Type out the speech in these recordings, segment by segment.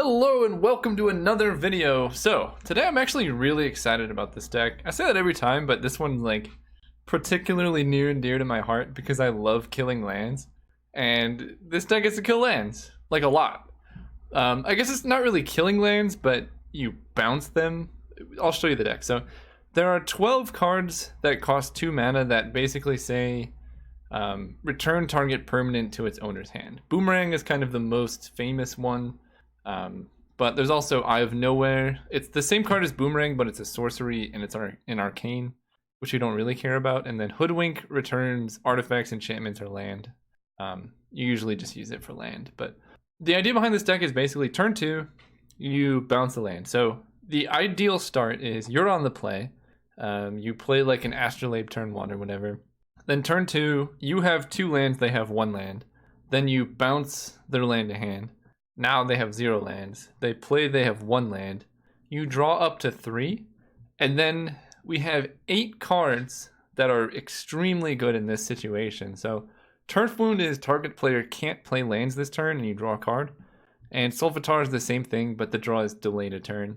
Hello and welcome to another video. So, today I'm actually really excited about this deck. I say that every time, but this one's like particularly near and dear to my heart because I love killing lands. And this deck gets to kill lands, like a lot. I guess it's not really killing lands, but you bounce them. I'll show you the deck. So, there are 12 cards that cost 2 mana that basically say return target permanent to its owner's hand. Boomerang is kind of the most famous one. But there's also Eye of Nowhere. It's the same card as Boomerang, but it's a sorcery and it's an arcane, which we don't really care about. And then Hoodwink returns artifacts, enchantments, or land. You usually just use it for land. But the idea behind this deck is basically turn 2, you bounce the land. So the ideal start is you're on the play. You play like an Astrolabe turn 1 or whatever. Then turn 2, you have 2 lands, they have 1 land. Then you bounce their land to hand. Now they have 0 lands. They play, they have 1 land. You draw up to 3. And then we have 8 cards that are extremely good in this situation. So Turf Wound is target player can't play lands this turn and you draw a card. And Solvitar is the same thing, but the draw is delayed a turn.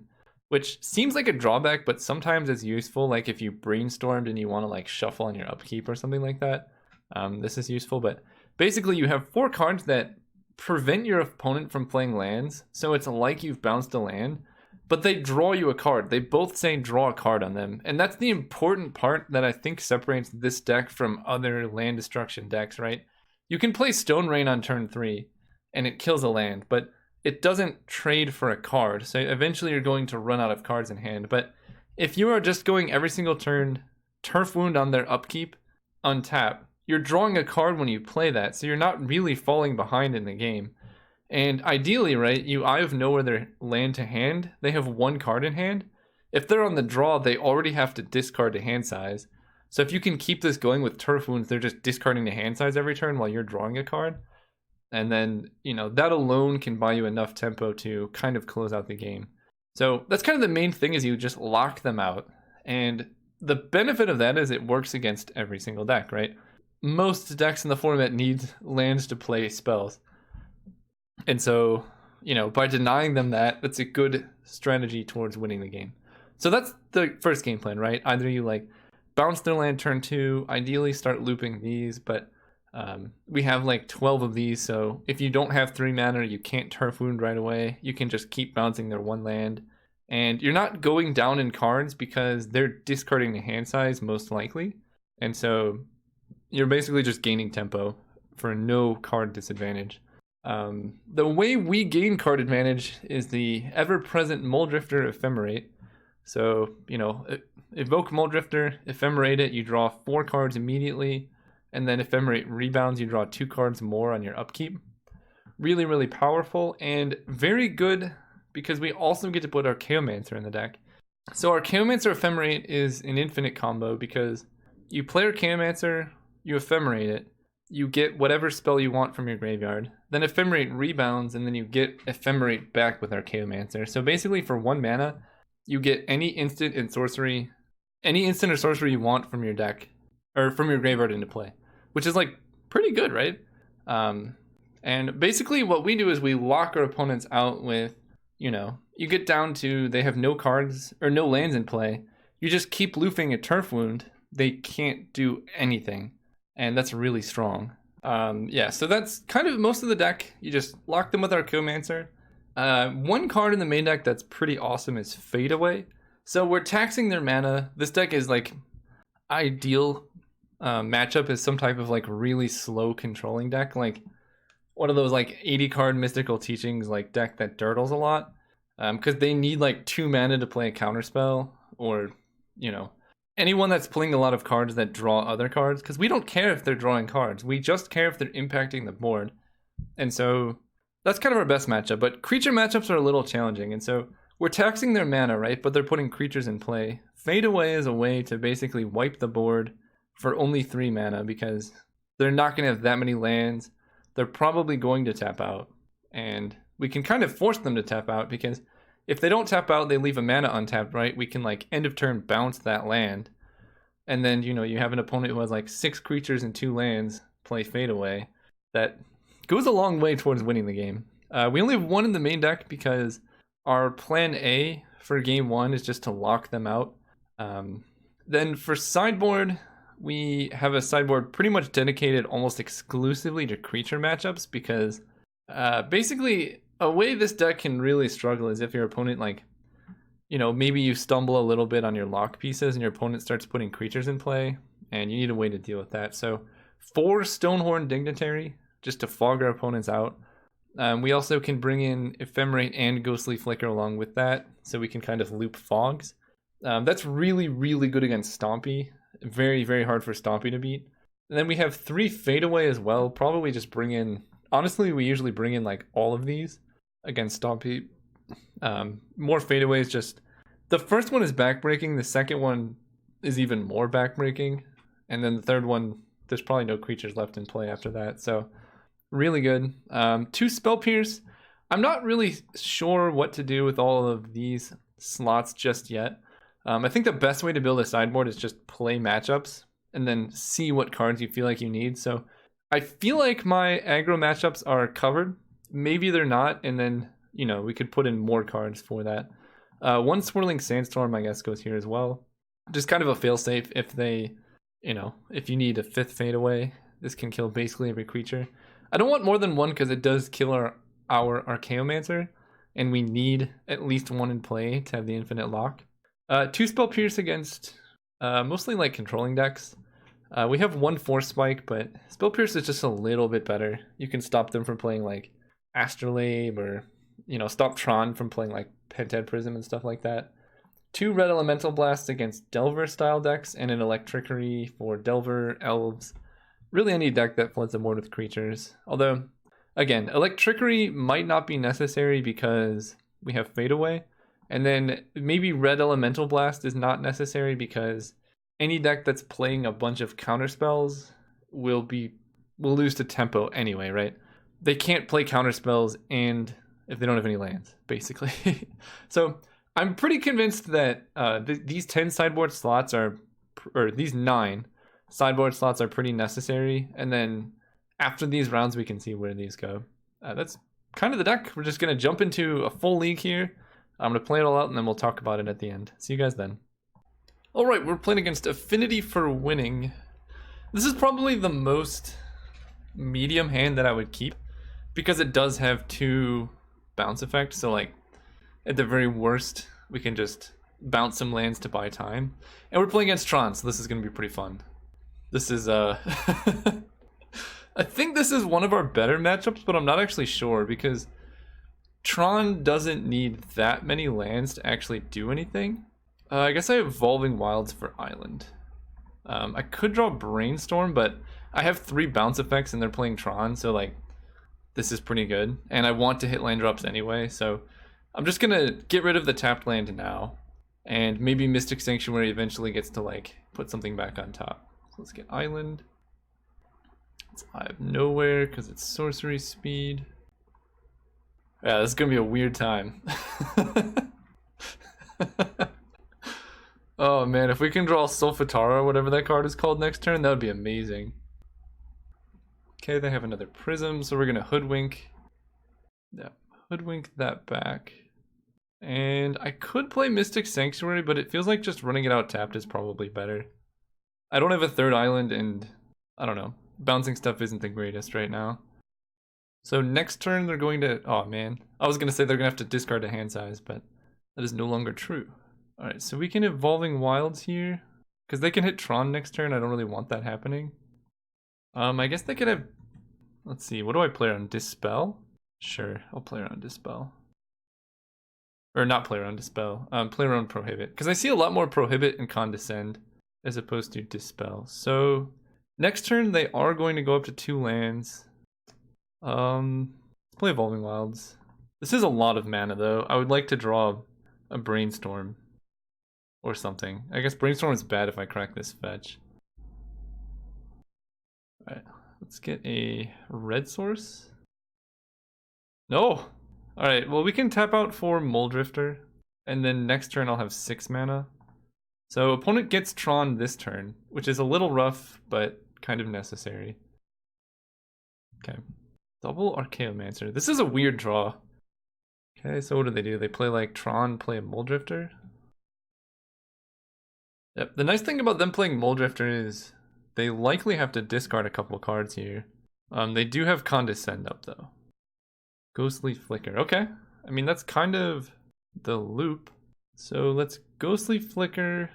Which seems like a drawback, but sometimes it's useful. Like if you brainstormed and you want to like shuffle on your upkeep or something like that. This is useful, but basically you have 4 cards that prevent your opponent from playing lands, so it's like you've bounced a land, but they draw you a card. They both say draw a card on them, and that's the important part that I think separates this deck from other land destruction decks, right? You can play Stone Rain on turn 3, and it kills a land, but it doesn't trade for a card, so eventually you're going to run out of cards in hand. But if you are just going every single turn, Turf Wound on their upkeep, untap, you're drawing a card when you play that, so you're not really falling behind in the game. And ideally, right, you Eye of Nowhere their land to hand, they have 1 card in hand. If they're on the draw, they already have to discard to hand size. So if you can keep this going with Turf Wounds, they're just discarding to hand size every turn while you're drawing a card. And then, you know, that alone can buy you enough tempo to kind of close out the game. So that's kind of the main thing, is you just lock them out. And the benefit of that is it works against every single deck, right? Most decks in the format need lands to play spells. And so, you know, by denying them that, that's a good strategy towards winning the game. So that's the first game plan, right? Either you like bounce their land turn 2, ideally start looping these, but we have like 12 of these, so if you don't have 3 mana, you can't Turf Wound right away. You can just keep bouncing their 1 land. And you're not going down in cards because they're discarding the hand size most likely. And so you're basically just gaining tempo for no card disadvantage. The way we gain card advantage is the ever-present Muldrifter Ephemerate. So, you know, evoke Muldrifter, Ephemerate it, you draw 4 cards immediately, and then Ephemerate rebounds, you draw 2 cards more on your upkeep. Really, really powerful, and very good because we also get to put our Chaomancer in the deck. So our Chaomancer Ephemerate is an infinite combo because you play our Chaomancer, you Ephemerate it, you get whatever spell you want from your graveyard, then Ephemerate rebounds, and then you get Ephemerate back with our Chaomancer. So basically for 1 mana, you get any instant or sorcery you want from your deck, or from your graveyard into play, which is like pretty good, right? And basically what we do is we lock our opponents out with, you know, you get down to they have no cards or no lands in play, you just keep looping a Turf Wound, they can't do anything. And that's really strong. Yeah, so that's kind of most of the deck. You just lock them with our Chaomancer. 1 card in the main deck that's pretty awesome is Fade Away. So we're taxing their mana. This deck is like ideal matchup is some type of like really slow controlling deck. Like one of those like 80 card Mystical Teachings like deck that dirtles a lot. Because they need like 2 mana to play a counterspell, or, you know, anyone that's playing a lot of cards that draw other cards, because we don't care if they're drawing cards. We just care if they're impacting the board. And so that's kind of our best matchup. But creature matchups are a little challenging. And so we're taxing their mana, right? But they're putting creatures in play. Fade Away is a way to basically wipe the board for only 3 mana because they're not going to have that many lands. They're probably going to tap out. And we can kind of force them to tap out because if they don't tap out, they leave a mana untapped, right? We can like end of turn bounce that land. And then, you know, you have an opponent who has like 6 creatures and 2 lands, play Fade Away. That goes a long way towards winning the game. We only have one in the main deck because our plan A for game 1 is just to lock them out. Then for sideboard, we have a sideboard pretty much dedicated almost exclusively to creature matchups because basically a way this deck can really struggle is if your opponent, like, you know, maybe you stumble a little bit on your lock pieces and your opponent starts putting creatures in play and you need a way to deal with that. So 4 Stonehorn Dignitary just to fog our opponents out. We also can bring in Ephemerate and Ghostly Flicker along with that, so we can kind of loop fogs. That's really, really good against Stompy. Very, very hard for Stompy to beat. And then we have 3 Fadeaway as well. Probably just bring in... Honestly, we usually bring in like all of these against Stompy. More Fadeaways just... The first one is backbreaking. The second one is even more backbreaking. And then the third one, there's probably no creatures left in play after that. So... really good. 2 Spell Pierce. I'm not really sure what to do with all of these slots just yet. I think the best way to build a sideboard is just play matchups and then see what cards you feel like you need. So I feel like my aggro matchups are covered. Maybe they're not, and then, you know, we could put in more cards for that. 1 Swirling Sandstorm, I guess, goes here as well. Just kind of a failsafe if they, you know, if you need a 5th Fadeaway, this can kill basically every creature. I don't want more than 1 because it does kill our Archaeomancer, and we need at least 1 in play to have the infinite lock. 2 Spell Pierce against mostly like controlling decks. We have 1 Force Spike, but Spell Pierce is just a little bit better. You can stop them from playing like Astrolabe, or, you know, stop Tron from playing like Pentad Prism and stuff like that. 2 Red Elemental Blasts against Delver style decks, and an Electricity for Delver, Elves. Really any deck that floods the board with creatures. Although, again, Electricity might not be necessary because we have Fadeaway. And then maybe Red Elemental Blast is not necessary because any deck that's playing a bunch of counterspells will lose to tempo anyway, right? They can't play counterspells and if they don't have any lands, basically. So I'm pretty convinced that these 10 sideboard slots are, or these 9 sideboard slots are pretty necessary, and then after these rounds we can see where these go. That's kind of the deck. We're just going to jump into a full league here. I'm going to play it all out and then we'll talk about it at the end. See you guys then. Alright, we're playing against Affinity for winning. This is probably the most medium hand that I would keep because it does have 2 bounce effects, so like at the very worst we can just bounce some lands to buy time. And we're playing against Tron, so this is going to be pretty fun. This is I think this is one of our better matchups, but I'm not actually sure because Tron doesn't need that many lands to actually do anything. I guess I have Evolving Wilds for Island. I could draw Brainstorm, but I have 3 bounce effects and they're playing Tron, so like this is pretty good. And I want to hit land drops anyway, so I'm just gonna get rid of the tapped land now. And maybe Mystic Sanctuary eventually gets to like put something back on top. Let's get Island. It's Eye of Nowhere because it's sorcery speed. Yeah, this is gonna be a weird time. Oh man, if we can draw Solfatara, whatever that card is called, next turn, that would be amazing. Okay, they have another Prism, so we're gonna hoodwink that back. And I could play Mystic Sanctuary, but it feels like just running it out tapped is probably better. I don't have a 3rd island, and I don't know. Bouncing stuff isn't the greatest right now. So next turn they're going to... Oh man. I was going to say they're going to have to discard a hand size, but that is no longer true. Alright, so we can Evolving Wilds here. Because they can hit Tron next turn. I don't really want that happening. I guess they could have... Let's see. What do I play around? Dispel? Sure, I'll play around Dispel. Or not play around Dispel. Play around Prohibit. Because I see a lot more Prohibit and Condescend as opposed to Dispel. So next turn they are going to go up to 2 lands. Let's play Evolving Wilds. This is a lot of mana though. I would like to draw a Brainstorm or something. I guess Brainstorm is bad if I crack this fetch. Alright, let's get a red source. No! Alright, well we can tap out for Muldrifter, and then next turn I'll have 6 mana. So opponent gets Tron this turn, which is a little rough, but kind of necessary. Okay. Double Archaeomancer. This is a weird draw. Okay, so what do? They play like Tron, play a Muldrifter? Yep, the nice thing about them playing Muldrifter is they likely have to discard a couple cards here. They do have Condescend up though. Ghostly Flicker, okay. I mean, that's kind of the loop. So let's Ghostly Flicker,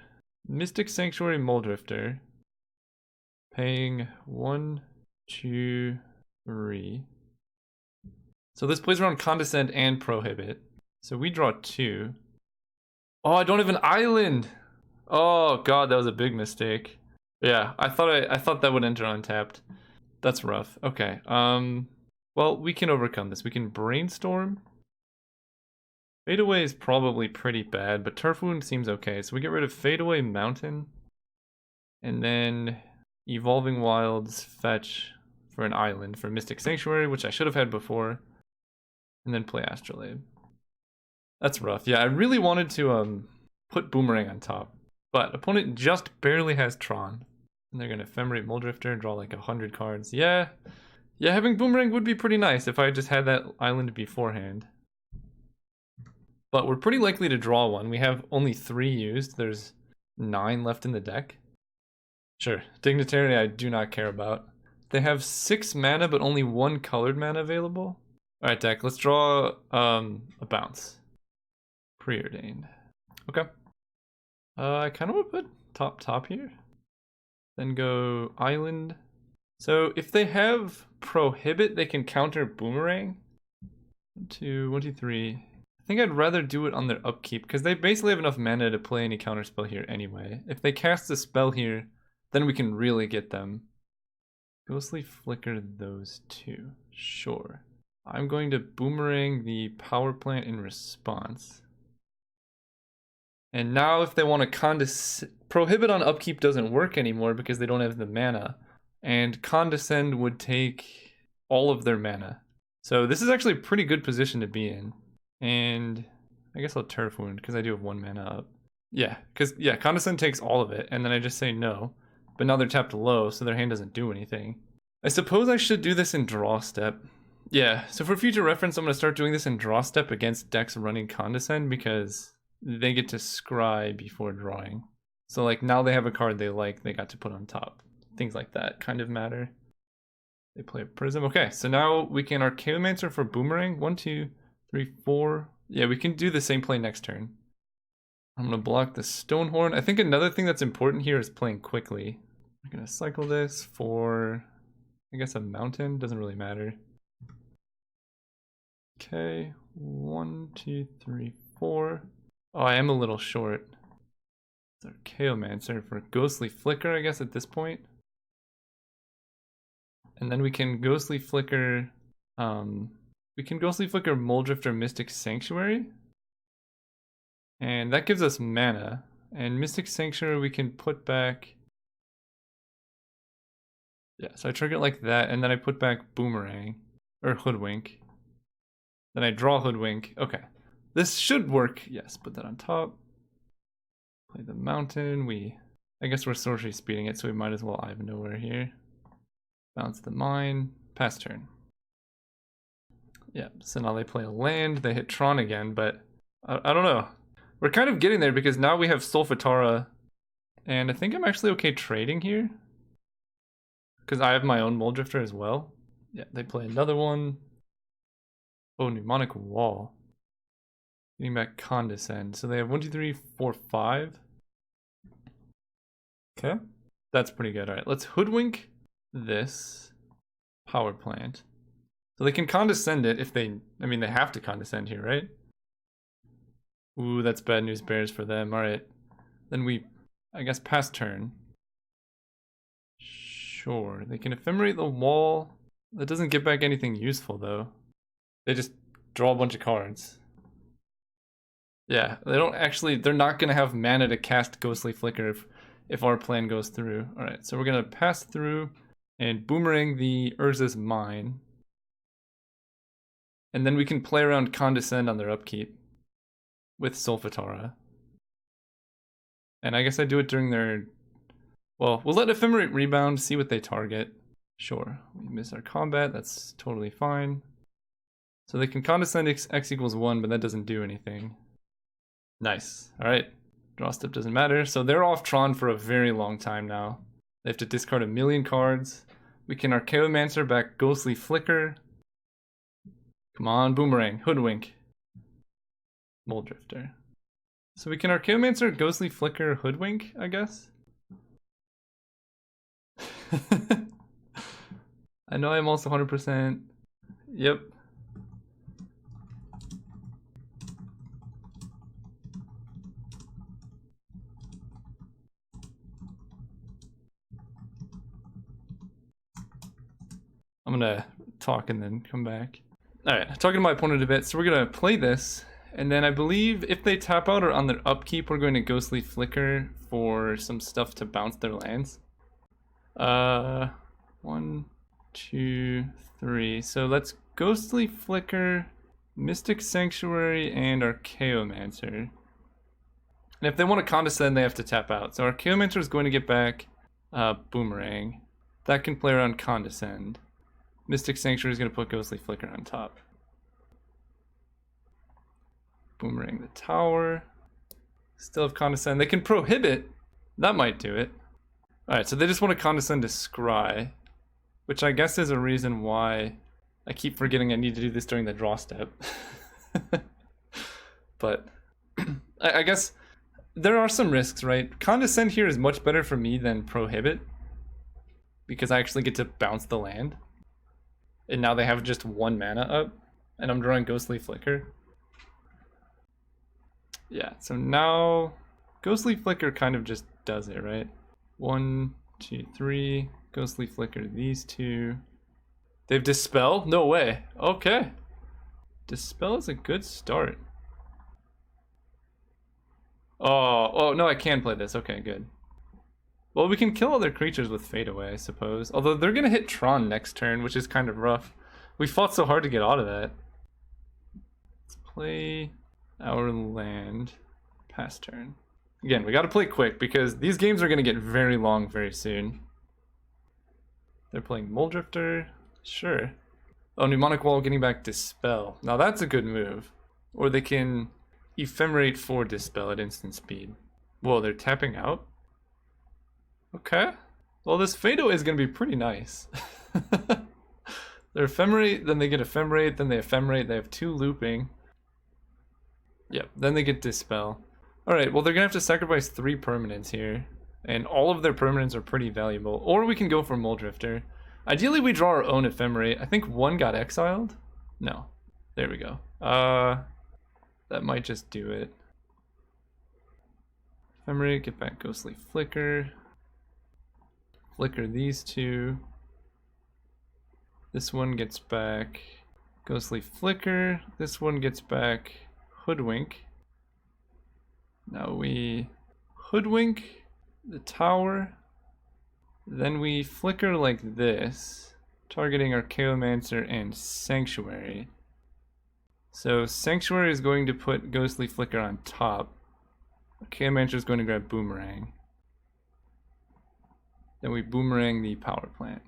Mystic Sanctuary, Muldrifter. Paying 1, 2, 3. So this plays around Condescend and Prohibit. So we draw 2. Oh, I don't have an island! Oh god, that was a big mistake. Yeah, I thought that would enter untapped. That's rough. Okay. Well, we can overcome this. We can Brainstorm. Fade Away is probably pretty bad, but Turf Wound seems okay. So we get rid of Fade Away Mountain. And then Evolving Wilds, fetch for an island for Mystic Sanctuary, which I should have had before. And then play Astrolabe. That's rough. Yeah, I really wanted to put Boomerang on top. But opponent just barely has Tron. And they're going to Ephemerate Muldrifter and draw like 100 cards. Yeah, having Boomerang would be pretty nice if I just had that island beforehand. But we're pretty likely to draw one. We have only 3 used. There's 9 left in the deck. Sure, Dignitary I do not care about. They have 6 mana but only 1 colored mana available. Alright deck, let's draw a bounce. Preordained. Okay. I kind of want to put top here. Then go island. So if they have Prohibit, they can counter Boomerang. 1, 2, 3. I think I'd rather do it on their upkeep because they basically have enough mana to play any counter spell here anyway. If they cast a spell here, then we can really get them. Ghostly Flicker those 2. Sure. I'm going to Boomerang the Power Plant in response. And now if they want to Prohibit on upkeep doesn't work anymore because they don't have the mana. And Condescend would take all of their mana. So this is actually a pretty good position to be in. And I guess I'll Turf Wound because I do have 1 mana up. Yeah, because Condescend takes all of it and then I just say no. But now they're tapped low so their hand doesn't do anything. I suppose I should do this in draw step. Yeah, so for future reference I'm going to start doing this in draw step against decks running Condescend because they get to scry before drawing. So like now they have a card they like, they got to put on top. Things like that kind of matter. They play a Prism. Okay, so now we can Archaeomancer for Boomerang. 1, 2, 3, 4. Yeah, we can do the same play next turn. I'm gonna block the Stonehorn. I think another thing that's important here is playing quickly. I'm gonna cycle this for, I guess, a mountain. Doesn't really matter. Okay, 1, 2, 3, 4. Oh, I am a little short. It's Archaeomancer for Ghostly Flicker, I guess, at this point. And then we can Ghostly Flicker, Muldrifter Mystic Sanctuary. And that gives us mana. And Mystic Sanctuary we can put back. Yeah, so I trigger it like that, and then I put back Boomerang, or Hoodwink. Then I draw Hoodwink. Okay. This should work. Yes, put that on top. Play the mountain. I guess we're sorcery speeding it, so we might as well Ivan Nowhere here. Bounce the mine. Pass turn. Yeah, so now they play a land. They hit Tron again, but I don't know. We're kind of getting there because now we have Solfatara, and I think I'm actually okay trading here. Because I have my own Muldrifter as well. Yeah, they play another one. Oh, Mnemonic Wall. Getting back Condescend. So they have 1, 2, 3, 4, 5. Okay. That's pretty good. Alright, let's Hoodwink this Power Plant. So they can Condescend it if they have to Condescend here, right? Ooh, that's bad news bears for them. Alright. Then we, I guess, pass turn. Sure. They can Ephemerate the wall. That doesn't get back anything useful, though. They just draw a bunch of cards. Yeah, they're not going to have mana to cast Ghostly Flicker if our plan goes through. Alright, so we're going to pass through and Boomerang the Urza's Mine. And then we can play around Condescend on their upkeep with Solfatara. And I guess I do it during their... Well, we'll let Ephemerate rebound, see what they target. Sure, we miss our combat, that's totally fine. So they can condescend x equals 1, but that doesn't do anything. Nice. Alright. Draw step doesn't matter. So they're off Tron for a very long time now. They have to discard a million cards. We can Archaeomancer back Ghostly Flicker. Come on, Boomerang. Hoodwink. Mole Drifter. So we can Archaeomancer, Ghostly Flicker, Hoodwink, I guess? I know I'm also 100%. Yep. I'm gonna talk and then come back. Alright, talking to my opponent a bit, so we're gonna play this, and then I believe if they tap out or on their upkeep, we're going to Ghostly Flicker for some stuff to bounce their lands. 1, 2, 3. So let's Ghostly Flicker, Mystic Sanctuary, and Archaeomancer. And if they want to condescend, they have to tap out. So Archaeomancer is going to get back Boomerang. That can play around condescend. Mystic Sanctuary is going to put Ghostly Flicker on top. Boomerang the tower. Still have condescend. They can prohibit. That might do it. Alright, so they just want to condescend to Scry, which I guess is a reason why I keep forgetting I need to do this during the draw step. But I guess there are some risks, right? Condescend here is much better for me than prohibit, because I actually get to bounce the land. And now they have just 1 mana up, and I'm drawing Ghostly Flicker. Yeah, so now Ghostly Flicker kind of just does it, right? 1, 2, 3, Ghostly Flicker these 2. They've Dispel? No way. Okay. Dispel is a good start. Oh, no, I can play this. Okay, good. Well, we can kill other creatures with Fade Away, I suppose. Although they're gonna hit Tron next turn, which is kind of rough. We fought so hard to get out of that. Let's play our land. Pass turn. Again, we gotta play quick because these games are gonna get very long very soon. They're playing Mole Drifter. Sure. Oh, Mnemonic Wall getting back Dispel. Now that's a good move. Or they can Ephemerate for Dispel at instant speed. Whoa, they're tapping out? Okay. Well, this Fade Away is going to be pretty nice. They're Ephemerate, then they get Ephemerate, then they Ephemerate, they have 2 looping. Yep, then they get Dispel. Alright, well they're going to have to sacrifice 3 permanents here. And all of their permanents are pretty valuable. Or we can go for Mole Drifter. Ideally we draw our own Ephemerate. I think 1 got exiled? No. There we go. That might just do it. Ephemerate, get back Ghostly Flicker. Flicker these 2. This one gets back Ghostly Flicker. This one gets back Hoodwink. Now we Hoodwink the tower. Then we Flicker like this, targeting Archaeomancer and Sanctuary. So Sanctuary is going to put Ghostly Flicker on top. Archaeomancer is going to grab Boomerang. Then we Boomerang the power plant.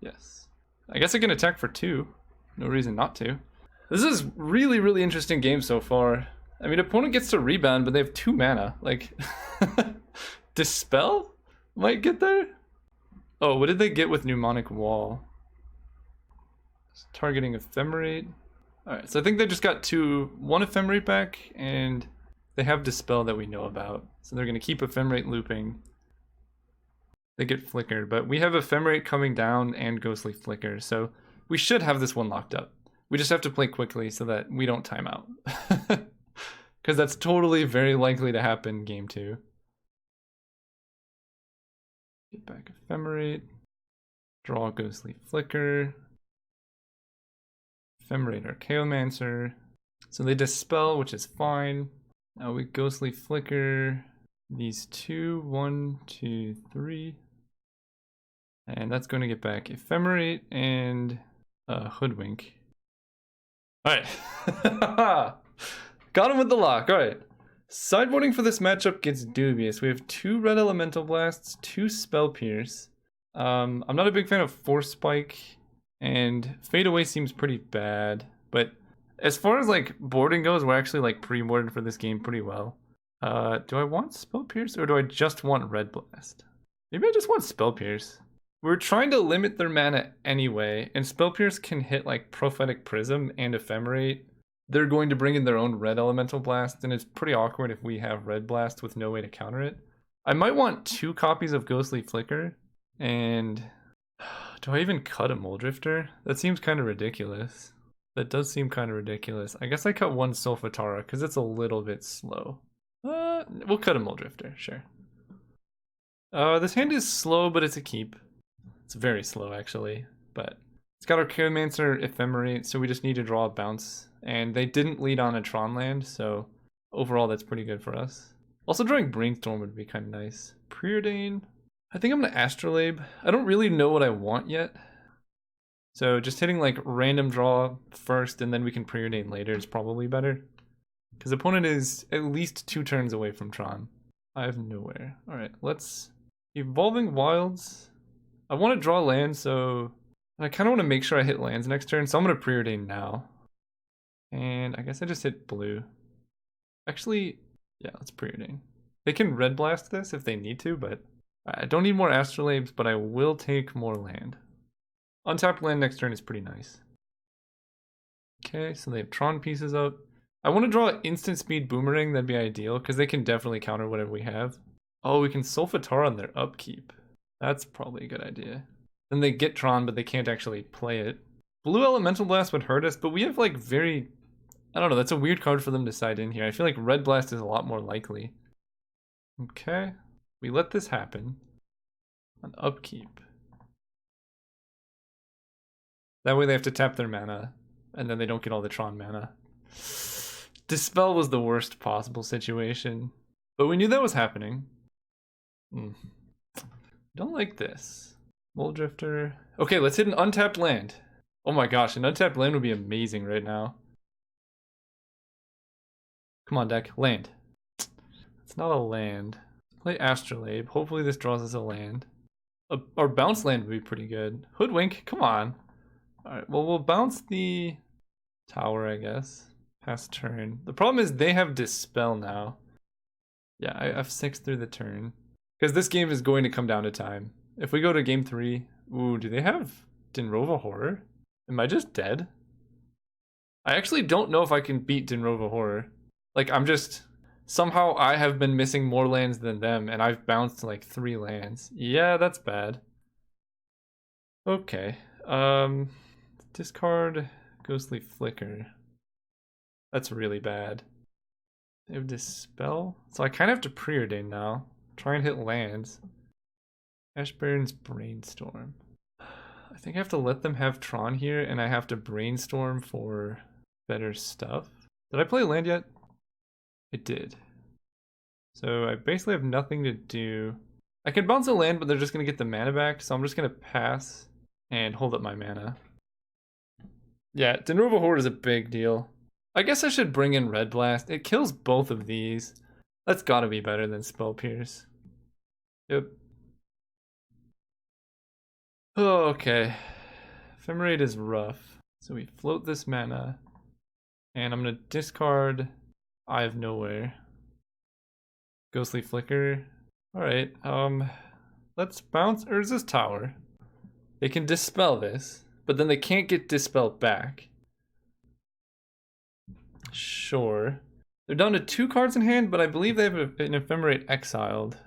Yes. I guess I can attack for 2. No reason not to. This is really, really interesting game so far. I mean, opponent gets to rebound, but they have 2 mana. Like, Dispel might get there? Oh, what did they get with Mnemonic Wall? It's targeting Ephemerate. Alright, so I think they just got 1 Ephemerate back, and they have Dispel that we know about. So they're going to keep Ephemerate looping. They get Flicker, but we have Ephemerate coming down and Ghostly Flicker, so we should have this one locked up. We just have to play quickly so that we don't time out. Because that's totally very likely to happen game 2. Get back Ephemerate. Draw Ghostly Flicker. Ephemerate Archaeomancer. So they Dispel, which is fine. Now we Ghostly Flicker these 2. 1, 2, 3. And that's going to get back Ephemerate and Hoodwink. Alright. Got him with the lock. Alright. Sideboarding for this matchup gets dubious. We have 2 Red Elemental Blasts, 2 Spell Pierce. I'm not a big fan of Force Spike, and Fade Away seems pretty bad, but as far as like boarding goes, we're actually like pre-boarded for this game pretty well. Do I want Spell Pierce or do I just want Red Blast? Maybe I just want Spell Pierce. We're trying to limit their mana anyway, and Spell Pierce can hit like Prophetic Prism and Ephemerate. They're going to bring in their own Red Elemental Blast, and it's pretty awkward if we have Red Blast with no way to counter it. I might want 2 copies of Ghostly Flicker, and do I even cut a Muldrifter? That seems kind of ridiculous. That does seem kind of ridiculous. I guess I cut 1 Solfatara because it's a little bit slow. We'll cut a Muldrifter, sure. This hand is slow, but it's a keep. It's very slow, actually, but it's got our Pyromancer Ephemerate, so we just need to draw a bounce. And they didn't lead on a Tron land, so overall that's pretty good for us. Also drawing Brainstorm would be kind of nice. Preordain. I think I'm gonna Astrolabe. I don't really know what I want yet. So just hitting like random draw first and then we can preordain later is probably better. Because opponent is at least 2 turns away from Tron. I have nowhere. Alright, let's... Evolving Wilds. I want to draw lands, so... I kind of want to make sure I hit lands next turn, so I'm going to preordain now. And I guess I just hit blue. Actually, yeah, let's preordain. They can red blast this if they need to, but... I don't need more Astrolabes, but I will take more land. Untapped land next turn is pretty nice. Okay, so they have Tron pieces up. I want to draw instant speed Boomerang, that'd be ideal, because they can definitely counter whatever we have. Oh, we can Solfatara on their upkeep. That's probably a good idea. Then they get Tron, but they can't actually play it. Blue Elemental Blast would hurt us, but we have like very... I don't know, that's a weird card for them to side in here. I feel like Red Blast is a lot more likely. Okay, we let this happen. On upkeep. That way they have to tap their mana, and then they don't get all the Tron mana. Dispel was the worst possible situation, but we knew that was happening. Don't like this. Muldrifter. Okay, let's hit an untapped land. Oh my gosh, an untapped land would be amazing right now. Come on, deck. Land. It's not a land. Play Astrolabe. Hopefully this draws us a land. Our bounce land would be pretty good. Hoodwink, come on. Alright, well, we'll bounce the tower, I guess. Past turn. The problem is they have Dispel now. Yeah, I have 6 through the turn. Because this game is going to come down to time. If we go to game 3... Ooh, do they have Dinrova Horror? Am I just dead? I actually don't know if I can beat Dinrova Horror. Like, I'm just... Somehow I have been missing more lands than them, and I've bounced like 3 lands. Yeah, that's bad. Okay. Discard Ghostly Flicker. That's really bad. They have Dispel? So I kind of have to preordain now. Try and hit lands. Ashbaron's Brainstorm. I think I have to let them have Tron here, and I have to brainstorm for better stuff. Did I play land yet? I did. So I basically have nothing to do. I can bounce a land, but they're just going to get the mana back, so I'm just going to pass and hold up my mana. Yeah, Dinrova Horde is a big deal. I guess I should bring in Red Blast. It kills both of these. That's gotta be better than Spell Pierce. Yep. Oh, okay. Ephemerate is rough. So we float this mana. And I'm gonna discard Eye of Nowhere. Ghostly Flicker. Alright, let's bounce Urza's Tower. They can dispel this, but then they can't get dispelled back. Sure. They're down to 2 cards in hand, but I believe they have an Ephemerate exiled.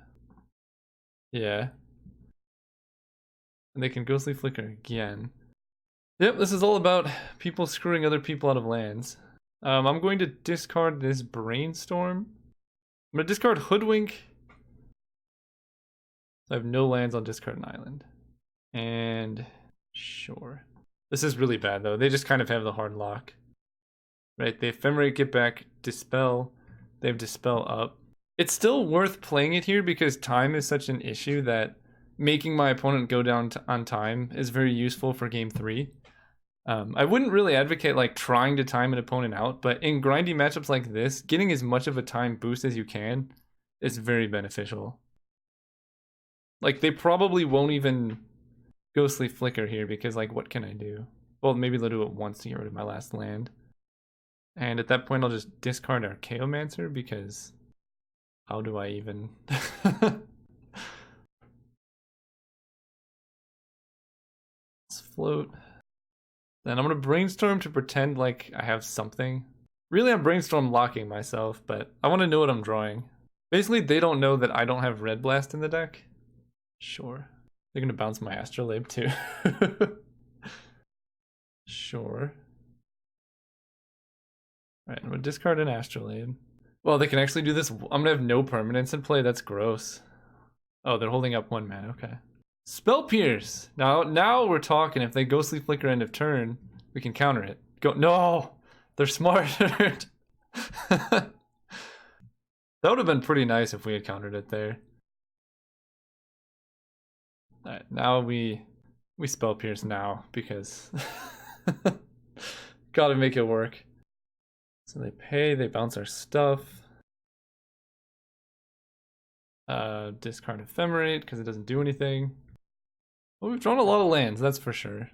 Yeah. And they can Ghostly Flicker again. Yep, this is all about people screwing other people out of lands. I'm going to discard this Brainstorm. I'm going to discard Hoodwink. I have no lands, I'll discard an island. And sure. This is really bad though. They just kind of have the hard lock. Right, they Ephemerate, get back, Dispel. They have Dispel up. It's still worth playing it here because time is such an issue that making my opponent go down on time is very useful for game 3. I wouldn't really advocate like trying to time an opponent out, but in grindy matchups like this, getting as much of a time boost as you can is very beneficial. Like they probably won't even Ghostly Flicker here because, like, what can I do? Well, maybe they'll do it once to get rid of my last land. And at that point, I'll just discard Archaeomancer because how do I even... Let's float. Then I'm going to Brainstorm to pretend like I have something. Really, I'm Brainstorm locking myself, but I want to know what I'm drawing. Basically, they don't know that I don't have Red Blast in the deck. Sure. They're going to bounce my Astrolabe too. Sure. Alright, I'm going to discard an Astrolabe. Well, they can actually do this. I'm going to have no permanents in play. That's gross. Oh, they're holding up 1 mana. Okay. Spell Pierce. Now we're talking. If they Ghostly Flicker end of turn, we can counter it. Go. No! They're smarter. That would have been pretty nice if we had countered it there. Alright, now we Spell Pierce now because gotta make it work. So they pay, they bounce our stuff. Discard Ephemerate because it doesn't do anything. Well, we've drawn a lot of lands, that's for sure.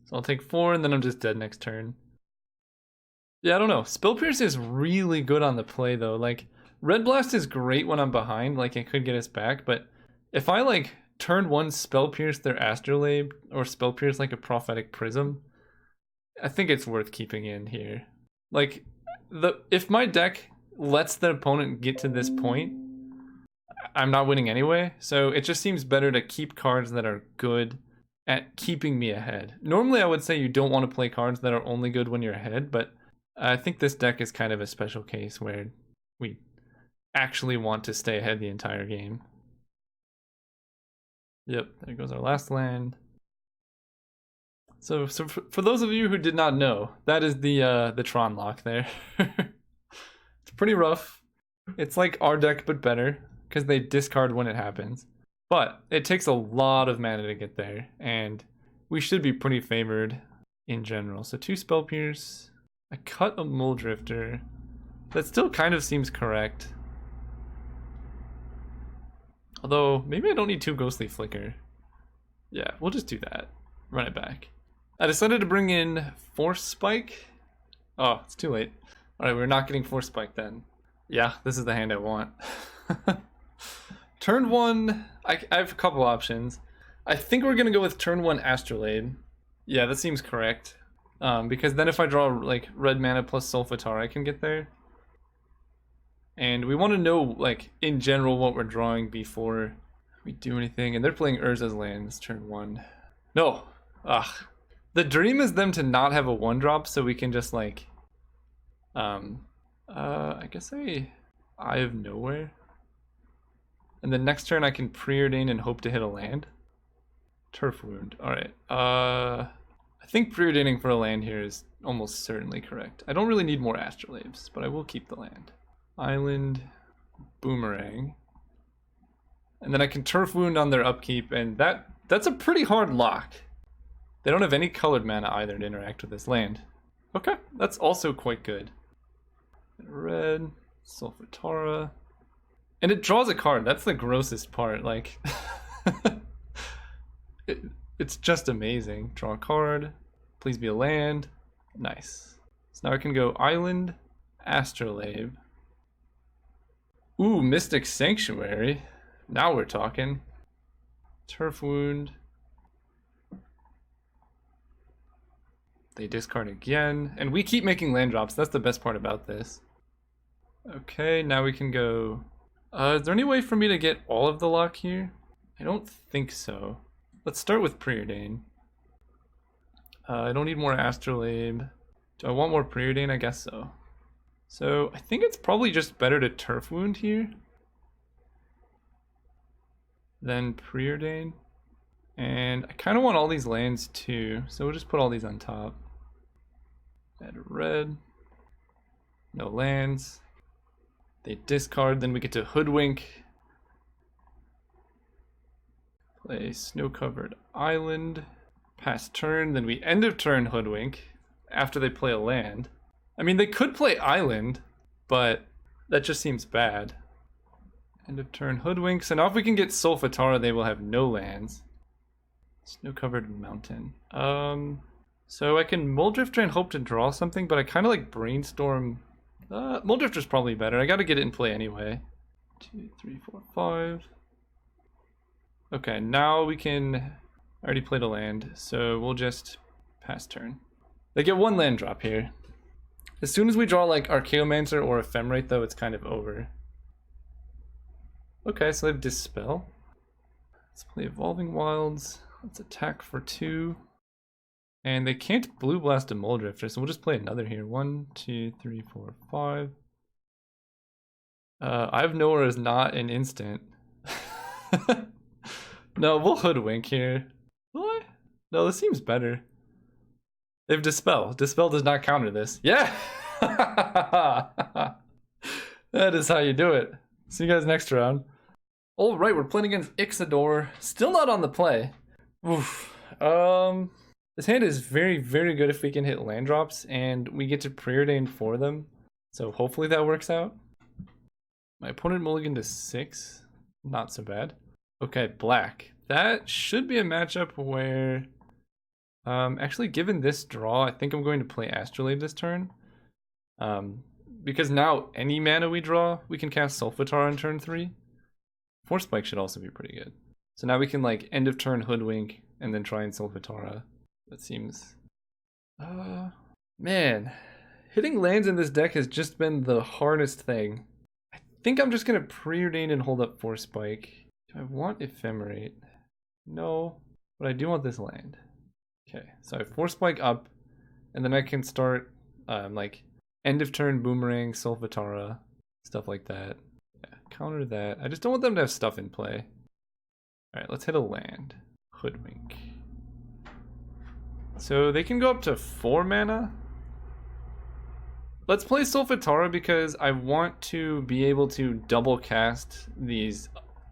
So I'll take 4 and then I'm just dead next turn. Yeah, I don't know. Spell Pierce is really good on the play though. Like, Red Blast is great when I'm behind, like it could get us back, but if I like turn 1 Spell Pierce their Astrolabe or Spell Pierce like a Prophetic Prism, I think it's worth keeping in here. Like, if my deck lets the opponent get to this point, I'm not winning anyway, so it just seems better to keep cards that are good at keeping me ahead. Normally I would say you don't want to play cards that are only good when you're ahead, but I think this deck is kind of a special case where we actually want to stay ahead the entire game. Yep, there goes our last land. So for those of you who did not know, that is the Tron lock there. It's pretty rough. It's like our deck but better because they discard when it happens. But it takes a lot of mana to get there, and we should be pretty favored in general. So 2 Spell Pierce, I cut a Muldrifter. That still kind of seems correct. Although, maybe I don't need 2 Ghostly Flicker. Yeah, we'll just do that. Run it back. I decided to bring in Force Spike. Oh, it's too late. Alright, we're not getting Force Spike then. Yeah, this is the hand I want. Turn 1, I have a couple options. I think we're going to go with turn 1 Astrolabe. Yeah, that seems correct. Because then if I draw like red mana plus Solfatara, I can get there. And we want to know, like, in general what we're drawing before we do anything. And they're playing Urza's lands turn 1. No! Ugh. The dream is them to not have a 1-drop so we can just, like... I guess Eye of Nowhere. And then next turn I can preordain and hope to hit a land. Turf Wound. Alright. I think preordaining for a land here is almost certainly correct. I don't really need more Astrolabes, but I will keep the land. Island, Boomerang. And then I can Turf Wound on their upkeep, and that's a pretty hard lock. They don't have any colored mana either to interact with this land. Okay, that's also quite good. Red, Solfatara. And it draws a card. That's the grossest part. Like, it's just amazing. Draw a card. Please be a land. Nice. So now I can go Island, Astrolabe. Ooh, Mystic Sanctuary. Now we're talking. Turf Wound. They discard again. And we keep making land drops. That's the best part about this. Okay, now we can go... is there any way for me to get all of the lock here? I don't think so. Let's start with Preordain. I don't need more Astrolabe. Do I want more Preordain? I guess so. So I think it's probably just better to Turf Wound here than Preordain. And I kind of want all these lands too, so we'll just put all these on top. Add red. No lands. They discard, then we get to Hoodwink. Play Snow-Covered Island. Pass turn, then we end of turn Hoodwink after they play a land. I mean, they could play Island, but that just seems bad. End of turn Hoodwink. So now if we can get Solfatara, they will have no lands. Snow-covered mountain. So I can Muldrifter and hope to draw something, but I kind of like brainstorm. Muldrifter's probably better. I got to get it in play anyway. 2, 3, 4, 5. Okay, now we can. I already played a land, so we'll just pass turn. They get one land drop here. As soon as we draw like Archaeomancer or Ephemerate, though, it's kind of over. Okay, so they have Dispel. Let's play Evolving Wilds. Let's attack for 2. And they can't Blue Blast a Muldrifter, so we'll just play another here. 1, 2, 3, 4, 5. I have Nowhere is not an instant. No, we'll Hoodwink here. What? No, this seems better. They have Dispel. Dispel does not counter this. Yeah! That is how you do it. See you guys next round. Alright, we're playing against Ixidor. Still not on the play. Oof. This hand is very, very good if we can hit land drops, and we get to preordain for them. So hopefully that works out. My opponent mulliganed to 6. Not so bad. Okay, black. That should be a matchup where... actually, given this draw, I think I'm going to play Astrolabe this turn. Because now any mana we draw, we can cast Solfatar on turn 3. Force Spike should also be pretty good. So now we can like end of turn Hoodwink and then try and Solfatara. That seems... man. Hitting lands in this deck has just been the hardest thing. I think I'm just going to preordain and hold up Force Spike. Do I want Ephemerate? No. But I do want this land. Okay, so I Force Spike up, and then I can start like end of turn Boomerang, Solfatara, stuff like that. Yeah, counter that. I just don't want them to have stuff in play. Alright, let's hit a land. Hoodwink. So they can go up to 4 mana. Let's play Solfatara because I want to be able to double cast these